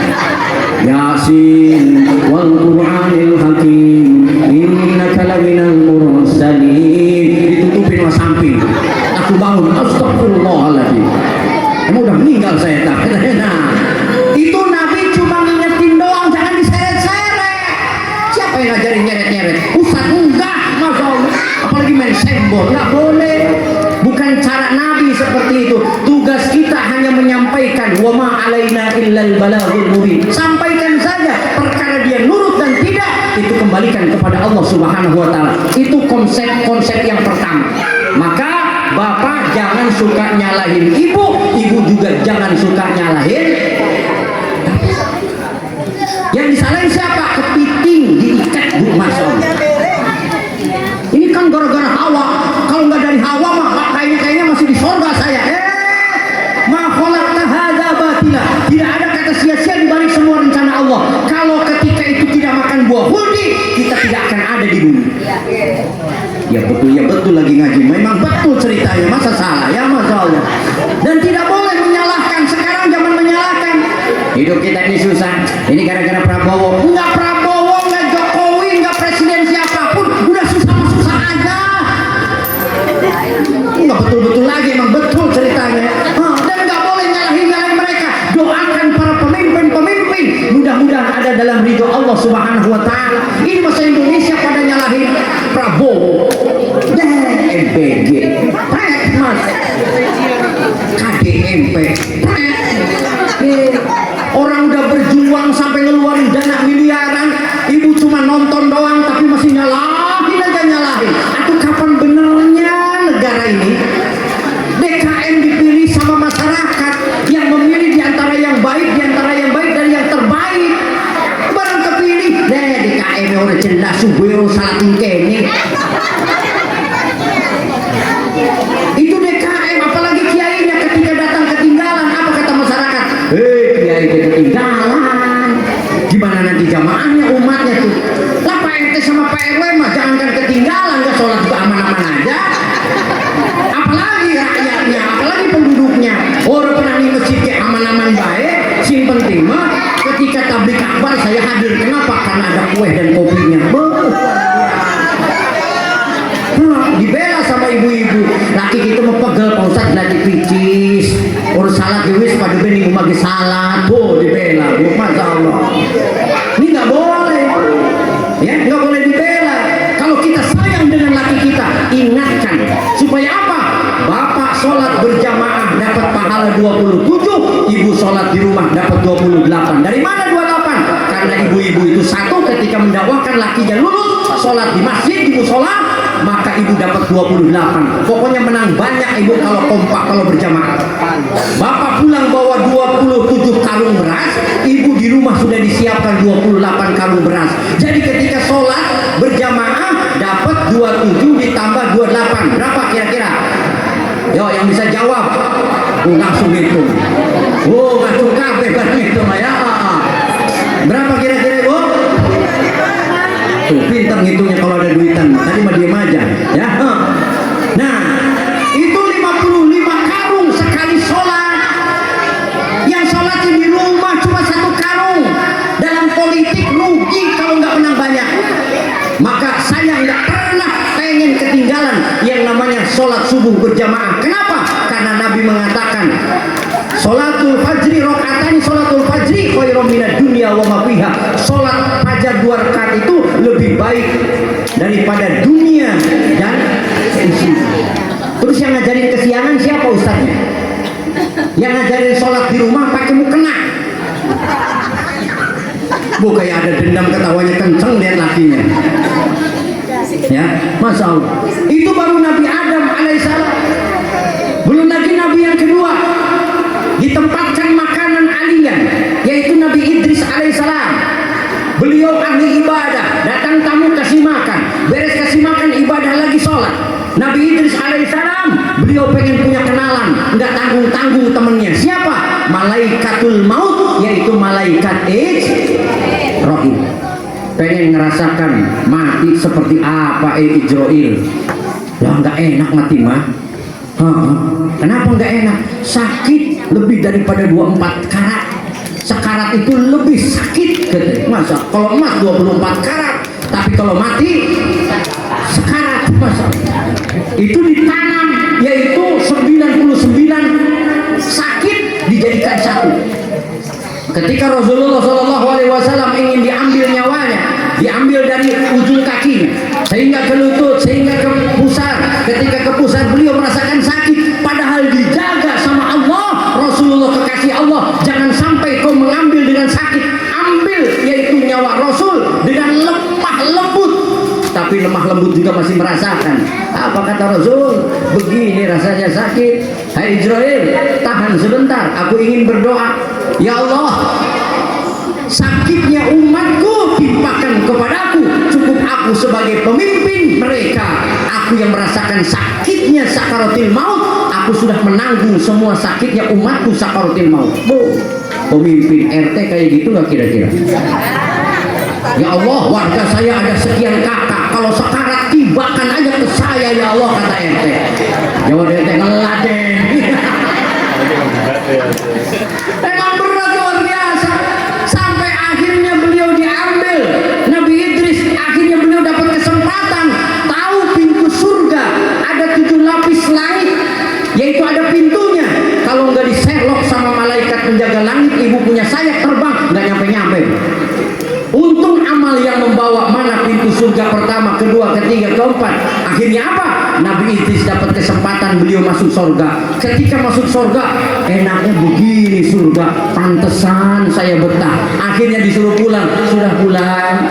Yasin wal Qur'anil Hakim innaka laminal mursalin. Ditutupin sama samping. Aku bangun, astagfirullahaladzim. Kamu udah meninggal saya tak. Nah, itu Nabi cuma ngingetin doang, jangan diseret-seret. Siapa yang ngajarin nyeret-nyeret? Ustaz enggak, masya Allah. Apalagi main sembol, nggak boleh. Bukan cara Nabi seperti itu. Tugas kita hanya menyampaikan, wa ma alaina illal balaghul mubin. Sampaikan saja. Perkara dia nurut dan tidak, itu kembalikan kepada Allah Subhanahu wa taala. Itu konsep yang pertama. Maka bapak jangan suka nyalahin ibu juga jangan suka nyalahin. Yang disalahin siapa? Kepiting diikat, Bu, masya Allah. Ini kan gara-gara Hawa. Kalau nggak dari Hawa mah kayaknya masih di sorga saya. Ma khalaqta hadza batila. Tidak ada kata sia-sia di balik semua rencana Allah. Kalau ketika itu tidak makan buah khuldi, kita tidak akan ada di bumi. Ya betul lagi ngaji. Memang betul ceritanya, masa salah ya, masya Allah. Dan tidak boleh menyalahkan. Sekarang zaman menyalahkan. Hidup kita ini susah. Ini gara-gara Prabowo. Enggak Prabowo, enggak Jokowi, enggak presiden siapapun. Udah susah aja. Enggak betul-betul lagi, emang betul ceritanya. Dan enggak boleh nyalahin mereka. Doakan para pemimpin. Mudah-mudahan ada dalam ridho Allah Subhanahu wa taala. Ini masa Indonesia pada nyalahin Prabowo. MPG, Mas, KDMP, orang udah berjuang sampai ngeluarin dana miliaran, ibu cuma nonton doang tapi masih nyalahin. Aduh, kapan benernya negara ini? DKM dipilih sama masyarakat yang memilih diantara yang baik dari yang terbaik. Barang kepilih, DKM udah jelas subero salatin kene. Itu DKM, apalagi kiainya ketika datang ketinggalan, apa kata masyarakat? Kiai ketinggalan. Gimana nanti jamaahnya, umatnya tuh? Lah Pak RT sama Pak RW mah jangankan ketinggalan, nggak sholat juga aman-aman aja. Apalagi rakyatnya, apalagi penduduknya. Orang pernah di masjid kayak aman-aman baik. Sing penting mah ketika tablik akbar saya hadir. Kenapa? Karena ada kue dan kopinya. Dibela sama ibu-ibu. Laki kita mau pegel, Pak Ustadz lagi picis. Urus salat diwis pada bening umagi salat. Dibela, masya Allah. Ini nggak boleh. Ya, nggak boleh dibela. Kalau kita sayang dengan laki kita, ingatkan supaya apa? Bapak sholat berjamaah dapat pahala 27, ibu sholat di rumah dapat 28. Dari mana 28? Karena ibu-ibu itu satu ketika mendakwahkan lakinya lulus, sholat di masjid, di musola, maka ibu dapat 28. Pokoknya menang banyak ibu kalau kompak, kalau berjamaah. Bapak pulang bawa 27 karung beras, ibu di rumah sudah disiapkan 28 karung beras. Jadi ketika sholat berjamaah dapat 27 ditambah 28. Berapa kira-kira? Yo, yang bisa jawab. Langsung hitung. Ngatung kabeh bareng itu ya. Berapa kira-kira ibu? Tuh, pintar ngitungnya kalau ada duitan. Tadi mah diem aja, ya. Nah, itu 55 karung sekali sholat. Yang sholatnya di rumah cuma 1 karung. Dalam politik rugi kalau nggak menang banyak. Maka saya nggak pernah pengen ketinggalan yang namanya sholat subuh berjamaah. Kenapa? Karena Nabi mengatakan sholatul fajri rakaatani, sholatul fajri khairum minad dunya wa ma fiha. Sholat fajar 2 rakaat itu lebih baik daripada dunia dan isinya. Terus yang ngajarin kesiangan siapa ustaznya? Yang ngajarin sholat di rumah pakai mukena. Bu, kayak ada dendam, ketawanya kenceng, lihat lakinya. Ya, Masya Allah. Itu baru Nabi Adam alaihissalam. Belum lagi Nabi yang kedua ditempatkan makanan aliyah, yaitu Nabi Idris alaihissalam. Beliau ahli ibadah, datang tamu kasih makan, beres kasih makan ibadah lagi sholat. Nabi Idris alaihissalam, beliau pengen punya kenalan, nggak tanggung-tanggung temennya. Siapa? Malaikatul maut, yaitu malaikat Ijroil. Pengen ngerasakan mati seperti apa Ijroil. Lah nggak enak mati mah. Kenapa nggak enak? Sakit lebih daripada 24 karat. Sekarat itu lebih sakit. Masa kalau emas 24 karat, tapi kalau mati sekarat. Masa itu ditanam, yaitu 99 sakit dijadikan satu. Ketika Rasulullah SAW ingin diambil nyawanya, diambil dari ujung kakinya sehingga ke lutut, sehingga ke pusar. Ketika ke pusar beliau merasakan sakit, padahal dijaga sama Allah. Rasulullah kekasih Allah, jangan sampai kau mengambil dengan sakit. Ambil yaitu nyawa Rasul dengan lemah lembut. Tapi lemah lembut juga masih merasakan. Apa kata Rasul? Begini rasanya sakit. Hai Ijroil, tahan sebentar, aku ingin berdoa. Ya Allah, sakitnya umatku timpakan kepadaku. Cukup aku sebagai pemimpin mereka. Aku yang merasakan sakitnya sakaratil maut. Aku sudah menanggung semua sakitnya umatku sakaratil maut. Pemimpin RT kayak gitu nggak kira-kira? Ya Allah, warga saya ada sekian kakak. Kalau sekarat tibakan aja ke saya ya Allah, kata RT. Jawa RT ngeladen. Emang berat luar biasa. Sampai akhirnya beliau diambil. Nabi Idris akhirnya beliau dapat kesempatan tahu pintu surga. Ada 7 lapis langit, yaitu ada pintunya. Kalau nggak diserlok sama malaikat penjaga langit, ibu punya sayap terbang nggak nyampe-nyampe. Untung amal yang membawa mana pintu surga pertama, kedua, ketiga, keempat. Akhirnya apa? Nabi Idris dapat kesempatan beliau masuk surga. Ketika masuk surga, enaknya begini surga, pantesan saya betah. Akhirnya disuruh pulang, sudah pulang.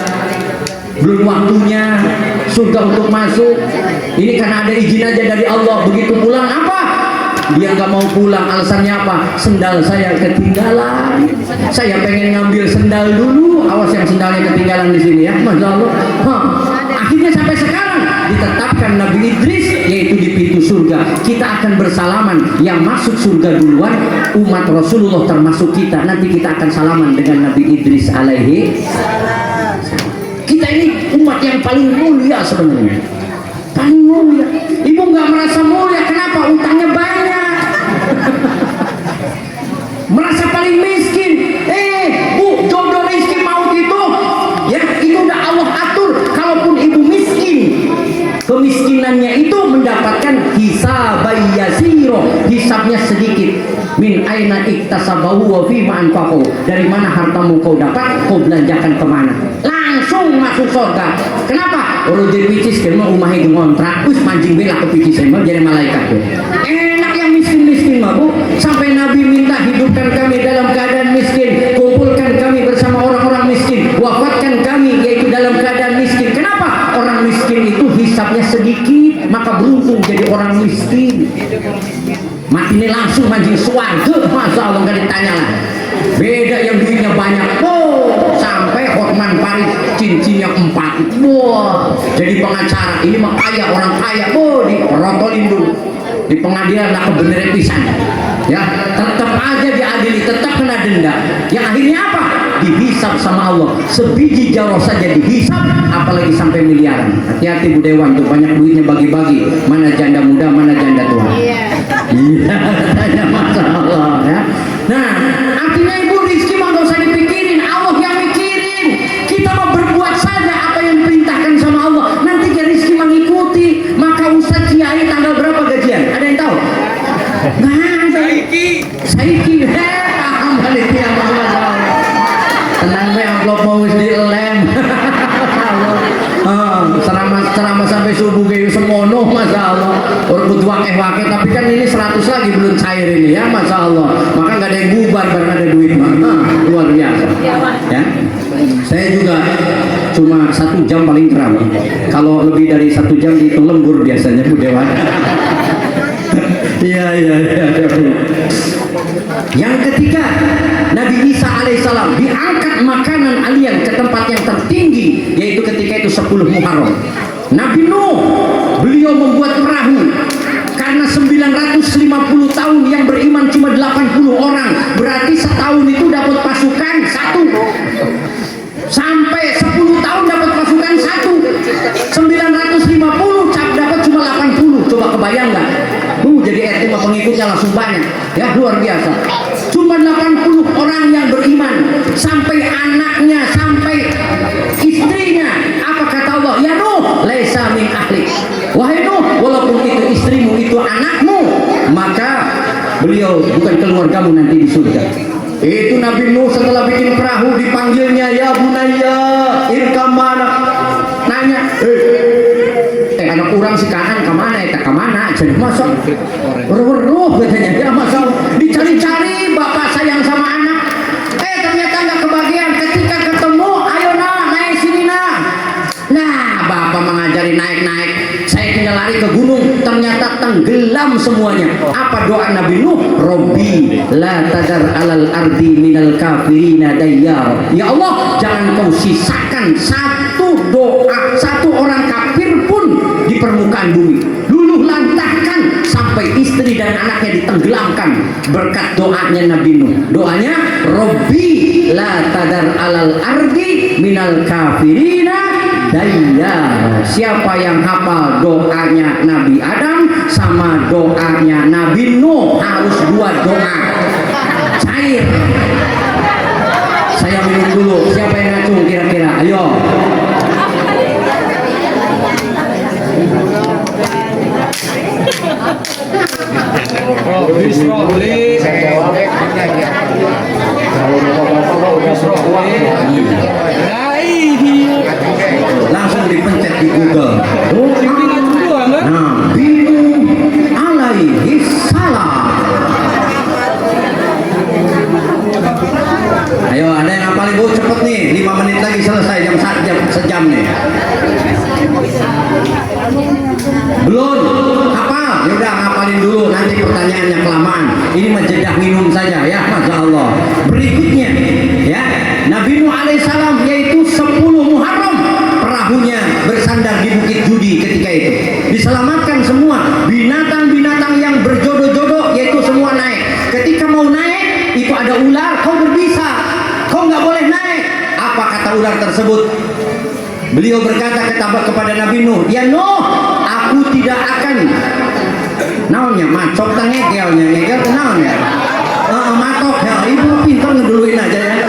Belum waktunya surga untuk masuk. Ini karena ada izin aja dari Allah. Begitu pulang apa? Dia nggak mau pulang, alasannya apa? Sendal saya ketinggalan. Saya pengen ngambil sendal dulu. Awas yang sendalnya ketinggalan di sini ya, Masya Allah. Akhirnya sampai sekarang ditetapkan Nabi Idris yaitu di pintu surga. Kita akan bersalaman. Yang masuk surga duluan umat Rasulullah termasuk kita. Nanti kita akan salaman dengan Nabi Idris alaihi. Kita ini umat yang paling mulia sebenarnya. Paling mulia. Ibu nggak merasa mulia, kenapa? Utangnya banyak. Merasa paling miskin. Bu, jodoh miskin maut itu ya itu udah Allah atur. Kalaupun ibu miskin, kemiskinannya itu mendapatkan hisabayasiro, hisabnya sedikit. Min aina iktasabahu wa fima anfaqu. Dari mana hartamu kau dapat, kau belanjakan kemana? Langsung masuk surga. Kenapa? Kalau jadi picis kan mau umahi ngontrak, terus mancing bela ke picis emang jadi malaikat tuh. Enak yang miskin-miskin mah Bu. Sampai Nabi minta hidupkan kami dalam keadaan miskin, kumpulkan kami bersama orang-orang miskin, wafatkan kami yaitu dalam keadaan miskin. Kenapa? Orang miskin itu hisabnya sedikit. orang miskin. Mati ini langsung mancing swarga, masa Allah nggak ditanya lah. Beda yang duitnya banyak, sampai Hotman Paris cincinnya 4, jadi pengacara. Ini mah kaya, orang kaya, dirotolin dulu di pengadilan, lah kebenaran pisan. Ya, tetap aja diadili, tetap kena denda. Yang akhirnya apa? Dihisap sama Allah. Sebiji jauh saja dihisap, apalagi sampai miliaran. Hati-hati Bu Dewan tuh, banyak duitnya bagi-bagi. Mana janda muda, mana janda tua. Iya, katanya masalah ya. Nah, artinya ibu rizki mah gak usah dipikirin, Allah yang mikirin. Kita mau berbuat saja apa yang diperintahkan sama Allah. Nanti dia rizki mengikuti. Maka Ustaz Kiai tanggal berapa gajian? Ada yang tahu? Nah, Saiki, paham balik dia masalah. Tenang be, amplop mau wis dilem. Ceramah sampai subuh kayak semono, masya Allah. Orang butuh wakeh-wakeh, tapi kan ini 100 lagi belum cair ini ya, masya Allah. Maka nggak ada yang bubar karena ada duit mah. Luar biasa. Ya. Saya juga cuma 1 jam paling keram. Kalau lebih dari 1 jam itu lembur biasanya Bu Dewan. Iya. Yang ketiga, Nabi Isa alaihissalam diangkat makanan alien ke tempat yang tertinggi, yaitu ketika itu 10 Muharram. Nabi Nuh, beliau membuat perahu karena 950 tahun yang beriman cuma 80 orang, berarti setahun itu dapat pasukan 1. Sampai 10 tahun dapat pasukan 1. 950 dapat cuma 80. Coba kebayang nggak? Jadi RT mah pengikutnya langsung banyak. Ya, luar biasa. Cuma 80 orang yang beriman, sampai anaknya, sampai istrinya. Apa kata Allah? Ya Nuh, laisa min ahlik. Wahai Nuh, walaupun itu istrimu, itu anakmu, maka beliau bukan keluargamu nanti di surga. Itu Nabi Nuh setelah bikin perahu dipanggilnya, ya Bunaya irkam mana? Nanya, anak kurang si kanan kemana? Kemana? Jadi masuk ruh katanya, ya masuk dicari-cari bapak sayang sama anak. Ternyata nggak kebagian. Ketika ketemu, ayo naik sini nah bapak mengajari naik. Saya tinggal lari ke gunung, ternyata tenggelam semuanya. Apa doa Nabi Nuh? Robbi la tadar alal ardi minal kafirina dayyar. Ya Allah, jangan kau sisakan satu orang kafir pun di permukaan bumi. Luluh lantahkan sampai istri dan anaknya ditenggelamkan berkat doanya Nabi Nuh. Doanya Robbi la tadar alal ardi minal kafirina dayyar. Siapa yang hafal doanya Nabi Adam sama doanya Nabi Nuh, harus 2 doa cair. Saya minum dulu. Siapa yang ngacung kira-kira? Ayo. Langsung dipencet di Google. Nabi Nuh alaihi salam. Ayo, ada yang ngapalin Bu, cepet nih, 5 menit lagi selesai, sejam nih. Belum hafal? Ya udah ngapalin dulu, nanti pertanyaannya kelamaan. Ini mah jeda minum saja ya, masya Allah. Berikutnya ya, Nabi Nuh alaihissalam, yaitu 10 Muharram, perahunya bersandar di Bukit Judi ketika itu. Diselamatkan semua binatang-binatang yang berjodoh-jodoh, yaitu semua naik. Ketika mau naik, itu ada ular, kau berbisa, kau nggak boleh naik. Apa kata ular tersebut? Beliau berkata kepada Nabi Nuh, ya Nuh, aku tidak akan naonnya macok ngegel naonnya matok ya, ibu pintar ngeduluin aja ya.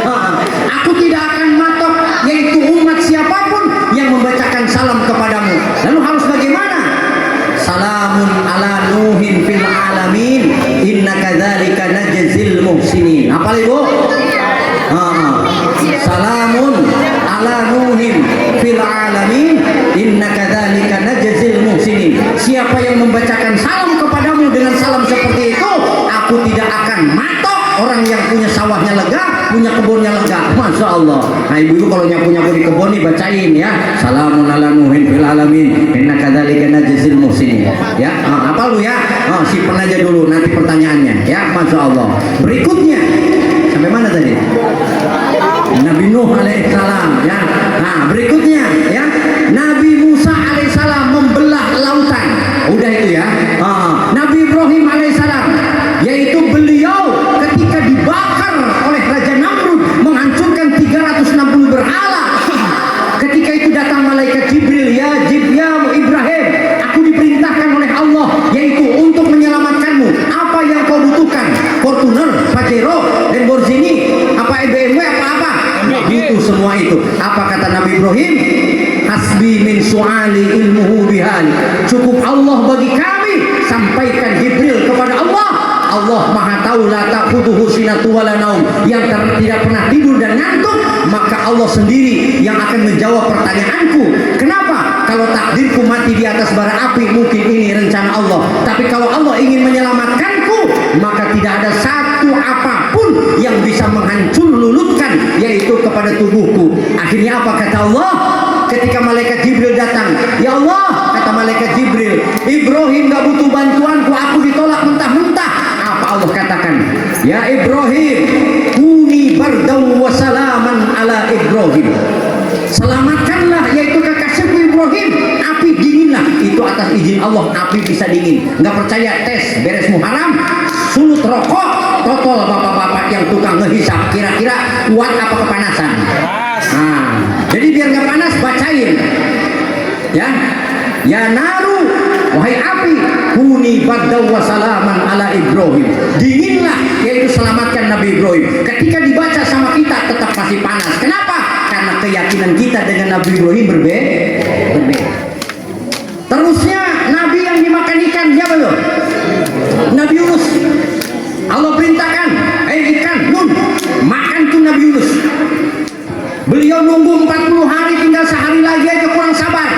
Aku tidak akan matok, yaitu umat siapapun yang membacakan salam kepadamu. Lalu harus bagaimana? Salamun ala nuhin fil alamin inna kadzalika najzil muhsinin. Apa ibu? Salamun ala nuhin fil alamin inna kadzalika najzil muhsinin. Siapa yang membacakan salam kepadamu dengan salam seperti itu, aku tidak akan matok orang yang punya sawahnya lega, punya kebunnya lega, masya Allah. Nah ibu-ibu kalau nyapu-nyapu di kebun nih bacain ya, salamun ala nuhin fil alamin inna kadzalika najzil muhsinin ya. Apa lu ya, simpen aja dulu nanti pertanyaannya ya, masya Allah. Berikutnya sampai mana tadi? Nabi Nuh alaihissalam ya. Nah berikutnya ya, Nabi Musa alaihissalam membelah lautan, udah itu ya. Nabi Ibrahim alaihissalam, yaitu beliau ketika dibakar oleh Raja Namrud menghancurkan 360 berhala. Ketika itu datang malaikat Jibril, ya Ibrahim, aku diperintahkan oleh Allah yaitu untuk menyelamatkanmu. Apa yang kau butuhkan? Fortuner, Pajero, Lamborghini, apa BMW, apa-apa? Itu semua itu. Apa kata Nabi Ibrahim? Hasbi min su'ali ilmuhu bihali. Cukup Allah bagi kami. Sampaikan Jibril kepada Allah. Allah maha tahu, la ta'khudhuhu sinatun wa la naum, yang tidak pernah tidur dan ngantuk. Maka Allah sendiri yang akan menjawab pertanyaanku. Kenapa? Kalau takdirku mati di atas bara api, mungkin ini rencana Allah. Tapi kalau Allah ingin menyelamatkanku, maka tidak ada satu apapun yang bisa menghancur lulutkan, yaitu kepada tubuhku. Akhirnya apa kata Allah? Ketika malaikat Jibril datang, ya Allah, kata malaikat Jibril, Ibrahim gak butuh bantuanku, aku ditolak mentah-mentah. Apa Allah katakan? Ya Ibrahim, kuni bardaw wa salaman ala Ibrahim. Selamatkanlah yaitu kekasihku Ibrahim, api dinginlah. Itu atas izin Allah, api bisa dingin. Nggak percaya tes, beres muharam, sulut rokok, totol bapak-bapak yang tukang ngehisap, kira-kira kuat apa kepanasan. Nah, jadi biar nggak panas bacain ya naru, wahai api, kuni bardaw wa salaman ala Ibrahim. Dinginlah yaitu selamatkan Nabi Ibrahim. Ketika dibaca sama kita tetap masih panas. Kenapa? Karena keyakinan kita dengan Nabi Ibrahim berbeda. Terusnya Nabi yang dimakan ikan siapa loh? Nabi Yunus. Allah perintahkan, ikan Nun, makan tuh Nabi Yunus. Beliau nunggu 40 hari, tinggal sehari lagi aja kurang sabar,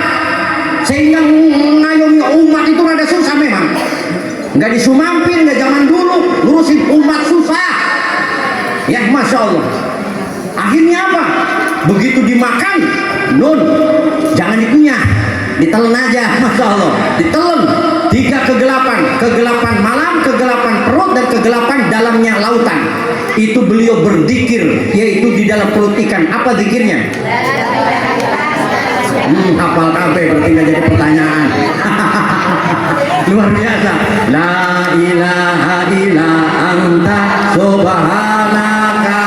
sehingga mengayomi umat itu rada susah memang. Nggak disumampin, nggak zaman dulu ngurusin umat susah ya, masya Allah. Akhirnya apa? Begitu dimakan, Nun, jangan dikunyah, ditelan aja, masya Allah, ditelan. 3 kegelapan malam, kegelapan perut, dan kegelapan dalamnya lautan. Itu beliau berzikir, yaitu di dalam perut ikan. Apa zikirnya? Hafal kabeh, berarti nggak jadi pertanyaan. Luar biasa. La ilaha illa anta subhanaka.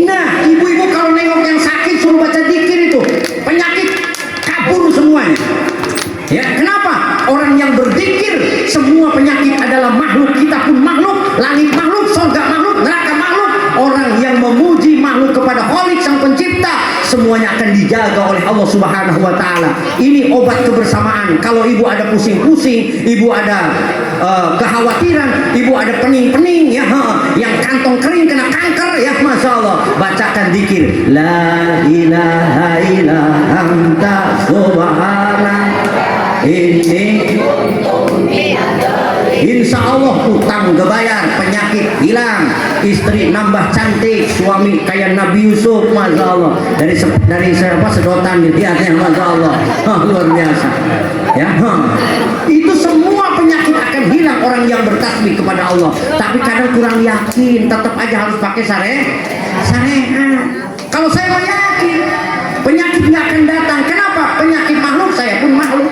Nah, ibu-ibu kalau nengok yang sakit suruh baca zikir itu, penyakit kabur semuanya. Ya, kenapa? Orang yang berzikir, semua penyakit adalah makhluk, kita pun makhluk, langit makhluk, surga makhluk, neraka makhluk. Orang yang memuji makhluk kepada Khalik sang pencipta, semuanya akan dijaga oleh Allah Subhanahu wa taala. Ini obat kebersamaan. Kalau ibu ada pusing-pusing, ibu ada kekhawatiran, ibu ada pening-pening ya, yang kantong kering kena kanker ya, masya Allah, bacakan zikir la ilaha illa anta subhanaka ini. Insya Allah utang kebayar, penyakit hilang, istri nambah cantik, suami kayak Nabi Yusuf, masya Allah, dari sedotan lihatnya, masya Allah, luar biasa ya. Itu semua penyakit akan hilang orang yang bertasbih kepada Allah. Tapi kadang kurang yakin, tetap aja harus pakai syariat. Kalau saya mau yakin, penyakit nggak akan datang. Kenapa? Penyakit makhluk, saya pun makhluk.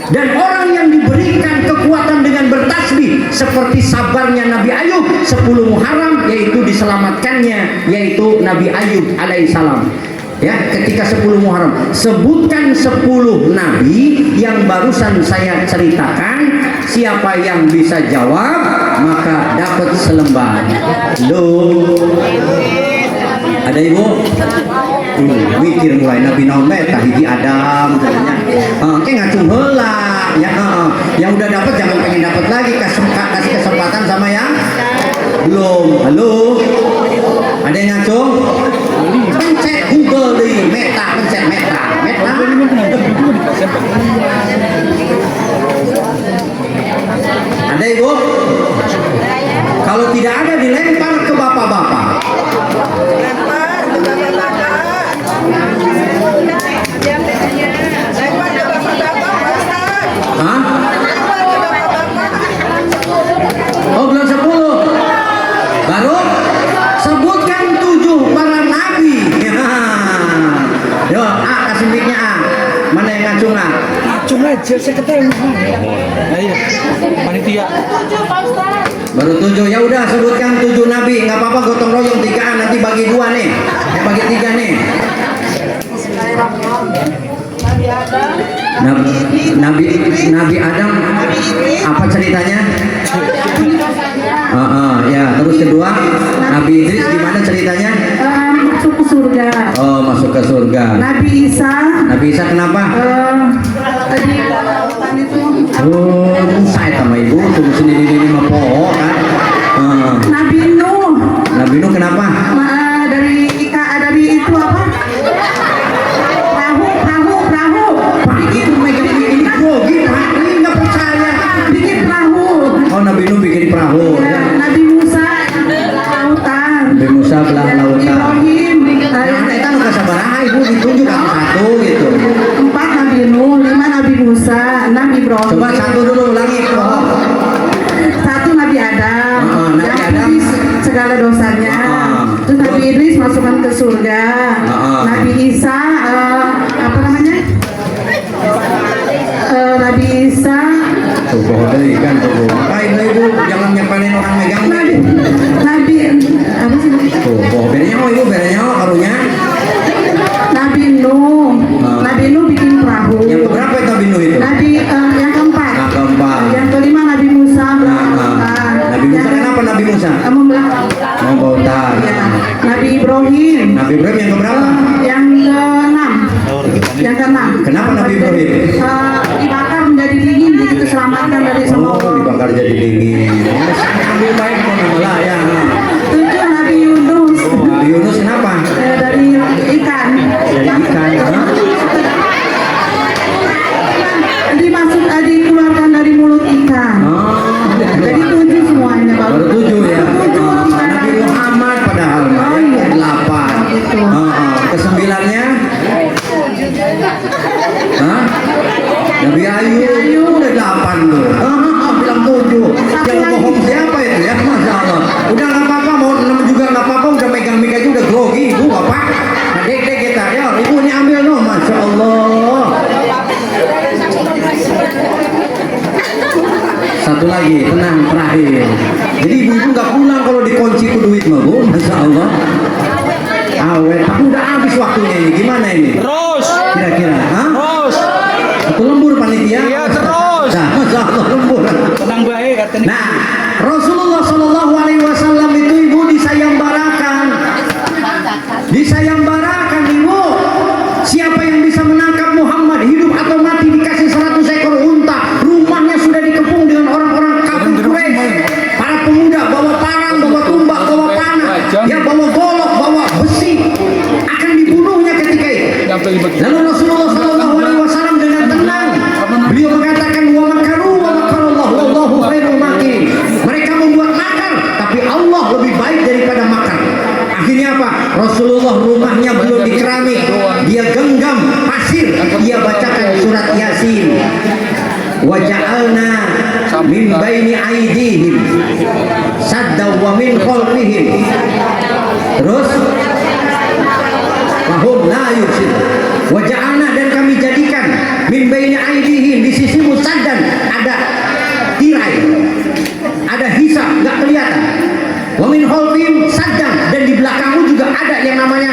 Dan orang yang diberikan kekuatan dengan bertasbih seperti sabarnya Nabi Ayub 10 Muharram, yaitu diselamatkannya, yaitu Nabi Ayub alaihissalam. Ya, ketika 10 Muharram, sebutkan 10 nabi yang barusan saya ceritakan. Siapa yang bisa jawab maka dapat selembar. Loh, ada ibu? Mikir mulai Nabi Nabi hiji Adam katanya. Kayak ngacung heula ya. Yang udah dapat jangan pengen dapat lagi, kasih kesempatan sama yang belum. Halo, ada yang ngacung? Pencet Google di Meta, pencet Meta. Ada ibu? Kalau tidak ada aja saya ketemu. Nah, iya. Panitia. Baru 7, ya udah sebutkan 7 nabi, nggak apa-apa gotong royong 3an, nanti bagi 2 nih, bagi 3 nih. Nabi Adam, apa ceritanya? Ya, terus kedua Nabi Idris gimana ceritanya? Masuk ke surga. Oh, masuk ke surga. Nabi Isa kenapa? tadi itu Oh, saya sama ibu tunggu sendiri mah pohon kan. Nabi Nuh Kenapa? dari itu apa? Perahu. Pak itu megang ini grogi, Pak. Ini nggak percaya. Bikin perahu. Oh, Nabi Nuh bikin perahu. Ya, Nabi Musa lautan. Nabi Musa belah lautan. Ibrahim. Nah, itu nggak sabar, ibu ditunjuk satu gitu. 4 Nabi Nuh, 5 Nabi Musa, 6 Ibrahim. Coba satu dulu ulangi. 1 Nabi Adam. Nabi yang Adam. tebus segala dosanya. Terus Nabi Idris masukkan ke surga. Nabi Isa apa namanya? Nabi Isa. Tuh, pohon dari ikan tuh. Ibu jangan nyepanin orang megang. Nabi apa sih? Tuh, pohon berenya ibu berenya karunya. Nabi Nuh. Nabi Nuh bikin perahu. Yang keberapa itu Nabi Nuh itu? Nabi yang keempat. Yang keempat. Yang kelima Nabi Musa. Nabi Musa kenapa Nabi Musa? Membelah. Membautan. Ya. Nabi Ibrahim. Nabi Ibrahim yang keberapa? Yang ke-6. Yang ke-6. Kenapa Nabi Ibrahim? Dibakar menjadi dingin dia diselamatkan dari semua. Oh, dibakar jadi dingin. Ambil baik mau malah ya. 7 Nabi Yunus. Nabi Yunus kenapa? Dari ikan. Dari ikan. Dikeluarkan dari mulut ikan. Jadi 7 semuanya Baru 7 ya. 7 Nabi Muhammad padahal ya, 8. Gitu. Kesembilannya? Hah? Nabi Ayub udah 8 tuh. Bilang 7. Yang bohong siapa itu ya? Masya Allah. Udah nggak apa-apa, mau 6 juga nggak apa-apa. Udah megang-megang aja udah grogi ibu bapak. Dek kita ya. Ibu ini ambil no. Masya Allah. Satu lagi, tenang terakhir. Jadi ibu-ibu nggak pulang kalau dikunci ku duit mah bu, masya Allah. Awet, tapi udah habis waktunya ini. Gimana ini? Terus. Kira-kira, hah? Terus. Satu lembur panitia? Iya, terus. Nah, masya Allah lembur. Tenang baik katanya. Nah, Rasulullah Shallallahu Alaihi Wasallam itu ibu disayembarakan ibu. Siapa yang bisa menangkap Muhammad hidup atau mati dikasih 100 ekor unta. Rumahnya sudah dikepung dengan orang-orang kafir Quraisy. Para pemuda bawa parang, bawa tumbak, bawa panah, ya bawa golok, bawa besi. Akan dibunuhnya ketika itu. Lalu Rasulullah Shallallahu Alaihi Wasallam dengan tenang beliau mengatakan wa makaru wa makarallah wallahu khairul makirin. Mereka membuat makar, tapi Allah lebih baik daripada makar. Akhirnya apa? Rasulullah rumahnya belum dikeramik, dia genggam pasir, dia bacakan surat Yasin. Wa ja'alna min baini aydihim sadda wa min khalfihim. Terus wahum la yubsir. Wa ja'alna, dan kami jadikan min baini aydihim, di sisimu saddan ada tirai, ada hisab nggak kelihatan. Wa min khalfihim saddan, dan di belakangmu juga ada yang namanya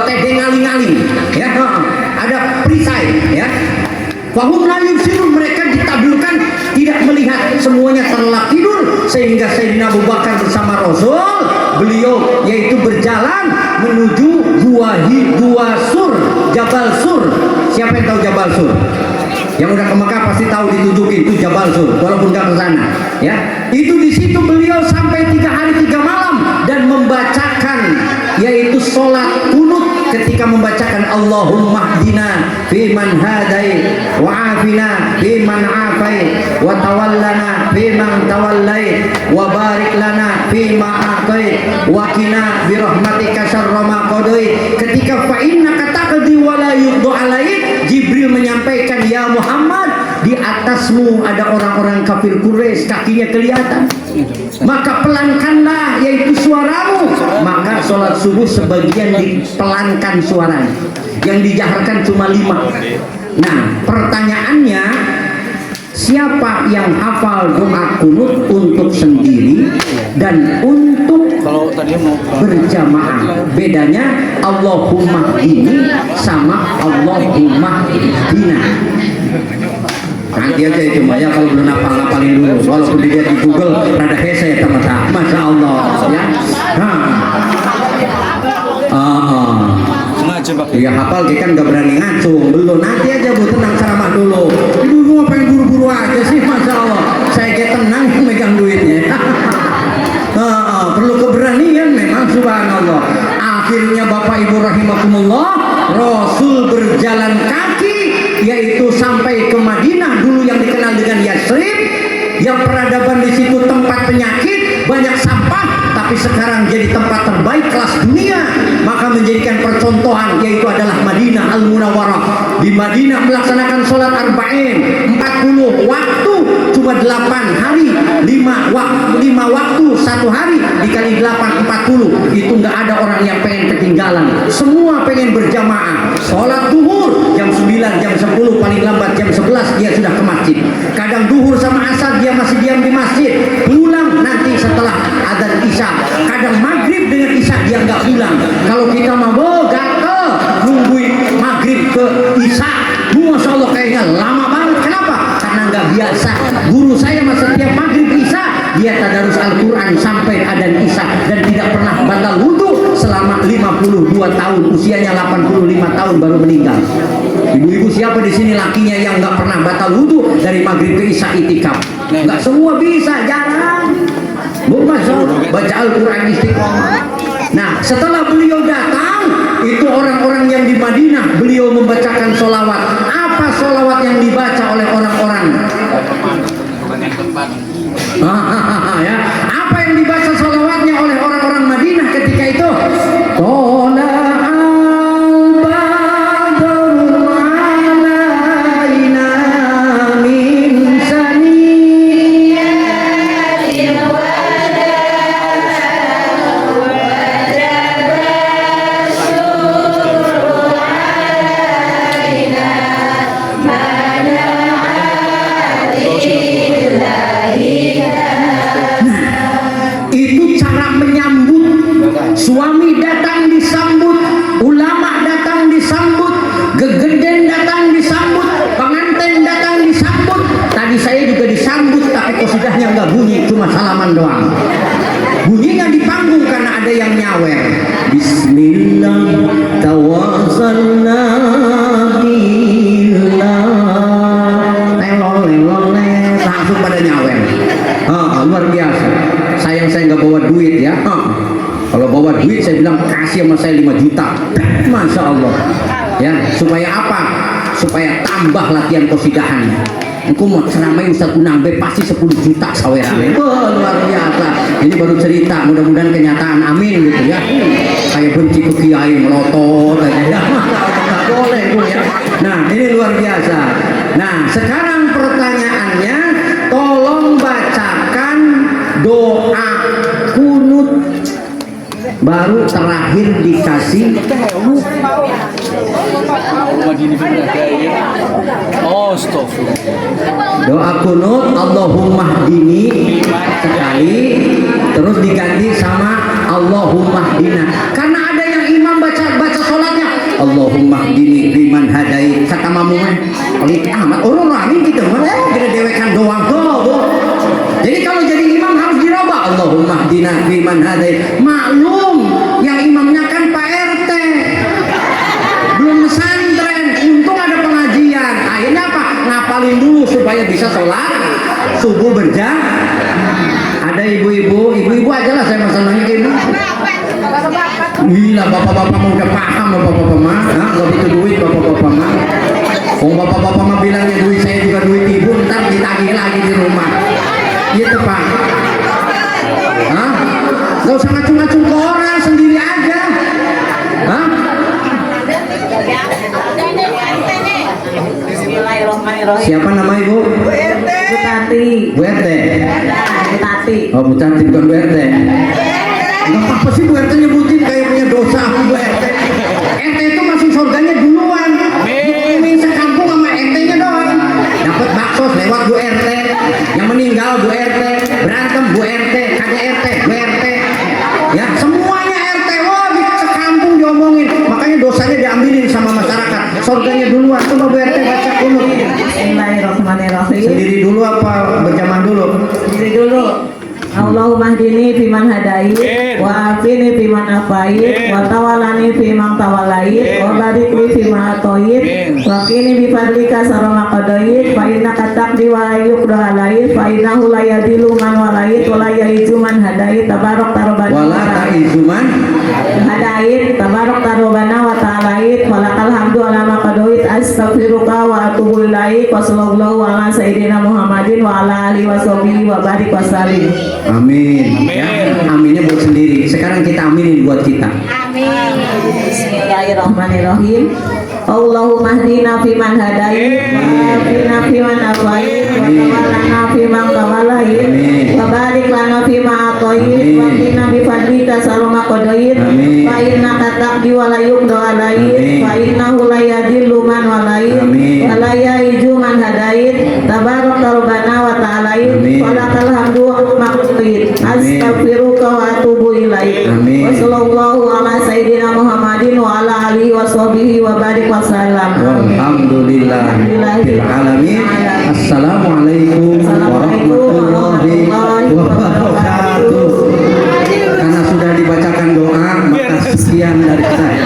tedeng ngaling-ngaling ya, ada perisai ya. Fahum la yubsirun, mereka ditaburkan tidak melihat, semuanya terlelap tidur. Sehingga Sayyidina Abu Bakar bersama Rasul, beliau yaitu berjalan menuju Gua Sur, Jabal Sur. Siapa yang tahu Jabal Sur? Yang udah ke Mekah pasti tahu ditunjukin itu Jabal Sur, walaupun nggak ke sana ya. Itu di situ beliau sampai 3 hari 3 malam dan membacakan yaitu sholat kunut ketika membacakan Allahumma hdina fiman hadai wa afina fiman afai wa tawallana fiman tawallai wa barik lana fima atai wa qina birahmatika syarra ma qadai. Ketika fa innaka taqdi wa la yuqda alaik, Jibril menyampaikan, ya Muhammad, di atasmu ada orang-orang kafir Quraisy, kakinya kelihatan, maka pelankanlah yaitu suaramu. Maka sholat subuh sebagian dipelankan suaranya, yang dijaharkan cuma 5. Nah, pertanyaannya, siapa yang hafal doa kunut untuk sendiri dan untuk Kalau tadi mau berjamaah? Bedanya Allahumma ini sama Allahumma dina. Nanti aja itu ya, kalau belum ngapalin dulu, walaupun dilihat di Google rada hese ya teman-teman. Masya Allah ya. sengaja pakai. Ya hafal dia kan nggak berani ngacung belum, nanti aja Bu, tenang ceramah dulu. Ibu gua pengen buru-buru aja sih, Masya Allah. Saya kayak tenang megang duitnya. Perlu keberanian memang, subhanallah. Akhirnya Bapak Ibu rahimakumullah, Rasul berjalan kaki, yaitu sampai ke Madinah, dulu yang dikenal dengan Yasrib, yang peradaban di situ tempat penyakit, banyak sampah, tapi sekarang jadi tempat terbaik kelas dunia. Maka menjadikan percontohan, yaitu adalah Madinah Al-Munawwarah. Di Madinah melaksanakan sholat arba'in 40 waktu, cuma 8 hari 5 waktu 1 hari dikali 8 40. Itu nggak ada orang yang pengen ketinggalan, semua pengen berjamaah. Sholat duhur jam 9, jam 10, paling lambat jam 11 dia sudah ke masjid. Kadang duhur sama asar dia masih diam di masjid, pulang nanti setelah adzan isya. Kadang maghrib dengan isya dia nggak pulang. Kalau kita mau gatel nungguin maghrib ke isya, Masya Allah kayaknya lama banget. Kenapa? Karena nggak biasa. Guru saya masa setiap maghrib isya dia tadarus Al-Quran sampai adzan isya dan tidak pernah batal wudhu selama 52 tahun. Usianya 85 tahun baru meninggal. Ibu-ibu siapa di sini lakinya yang nggak pernah batal wudhu dari maghrib ke isya itikaf? Nggak semua bisa, jarang. Bu, Masya Allah, baca Al-Quran istiqomah. Nah, setelah beliau datang, itu orang-orang yang di Madinah, beliau membacakan sholawat. Apa sholawat yang dibaca oleh orang-orang? Ya. Apa yang dibaca sholawatnya oleh orang-orang Madinah ketika itu? Suami datang disambut, ulama datang disambut, gegeden datang disambut, pengantin datang disambut. Tadi saya juga disambut, tapi kosidahnya nggak bunyi, cuma salaman doang. Bunyinya di panggung karena ada yang nyawer. Bismillah tawassalna billah. Langsung pada nyawer. Luar biasa. Sayang saya nggak bawa duit ya. Kalau bawa duit saya bilang kasih sama saya 5 juta. Masya Allah. Ya, supaya apa? Supaya tambah latihan kosidahannya. Aku mau ceramai Ustaz Unambe pasti 10 juta sawerane. Luar biasa. Ini baru cerita, mudah-mudahan kenyataan, amin gitu ya. Kayak benci ke kiai melotot aja ya. Nggak boleh itu ya. Nah, ini luar biasa. Nah, sekarang pertanyaannya, tolong bacakan doa kunut. Baru terakhir dikasih doa kunut Allahumma hdini sekali, terus diganti sama Allahumma hdina. Karena ada yang imam baca sholatnya Allahumma hdini biman hadai, kata mamumnya pelit amat orang amin gitu, kita dewekan doang tuh. Jadi kalau jadi imam harus dirubah Allahumma hdina biman hadai. Maklum yang imamnya kan Pak RT, belum pesantren, untung ada pengajian. Akhirnya apa? Ngapalin dulu supaya bisa sholat subuh berjamaah. Ada ibu-ibu aja lah saya masalahnya ibu. Gila, bapak-bapak mau udah paham, bapak-bapak mah nggak butuh duit, bapak-bapak mah. Bapak-bapak mah bilangnya duit saya juga duit ibu, ntar ditagih lagi di rumah. Gitu Pak. Gak usah ngacung-ngacung ke orang, sendiri aja. Siapa nama ibu? Bu Tati. Bu RT. Bu Tati. Oh, Bu Tati bukan Bu RT. Gak apa-apa sih Bu RT nyebutin kayak punya dosa Bu RT. RT itu masuk surganya duluan. Ini sekampung sama RT, yang meninggal Bu RT, berantem Bu RT, KDRT, Bu RT, ya semuanya RT. Wah di sekampung diomongin, makanya dosanya diambilin sama masyarakat. Surganya duluan. Coba Bu RT baca kunut. Bismillahirrahmanirrahim. Sendiri dulu apa berjamaah dulu? Sendiri dulu. Allahumma hdini fiman hadait wa afini fiman afait wa tawallani fiman tawallait wa barik li fima atait wa qini bi fadlika sarra ma qadait fa innaka taqdi wa la yuqda alait fa innahu la yadillu man walait wa la ya'izu man hadait tabarak tarabana Wala ta'izuman. hadait tabarak tarabana wa ta'alait wa lakal hamdu ala ma qadait astaghfiruka wa atubu ilaik wa sallallahu ala sayyidina Muhammadin wa ala alihi wa sahbihi wa barik wa sallim. Amin. Ya, aminnya buat sendiri. Sekarang kita aminin buat kita. Bismillahirrahmanirrahim. Allahumma hdina fiman hadait wa afina fiman afait wa tawallana fiman tawallait wa barik lana fima atait wa qina bi fadlika sarra ma qadait fa innaka taqdi wa la yuqda alait fa innahu la yadillu man walait wa la ya'izu man hadait tabarak rabbana wa ta'alait wa lakal hamdu maqtit astaghfiruka wa atubu ilaik wa sallallahu ala sayyidina Muhammadin wa ala alihi wa sahbihi wa barik wa sallam. Alhamdulillahirabbil alamin. Assalamualaikum warahmatullahi wabarakatuh. Karena sudah dibacakan doa, maka sekian dari saya.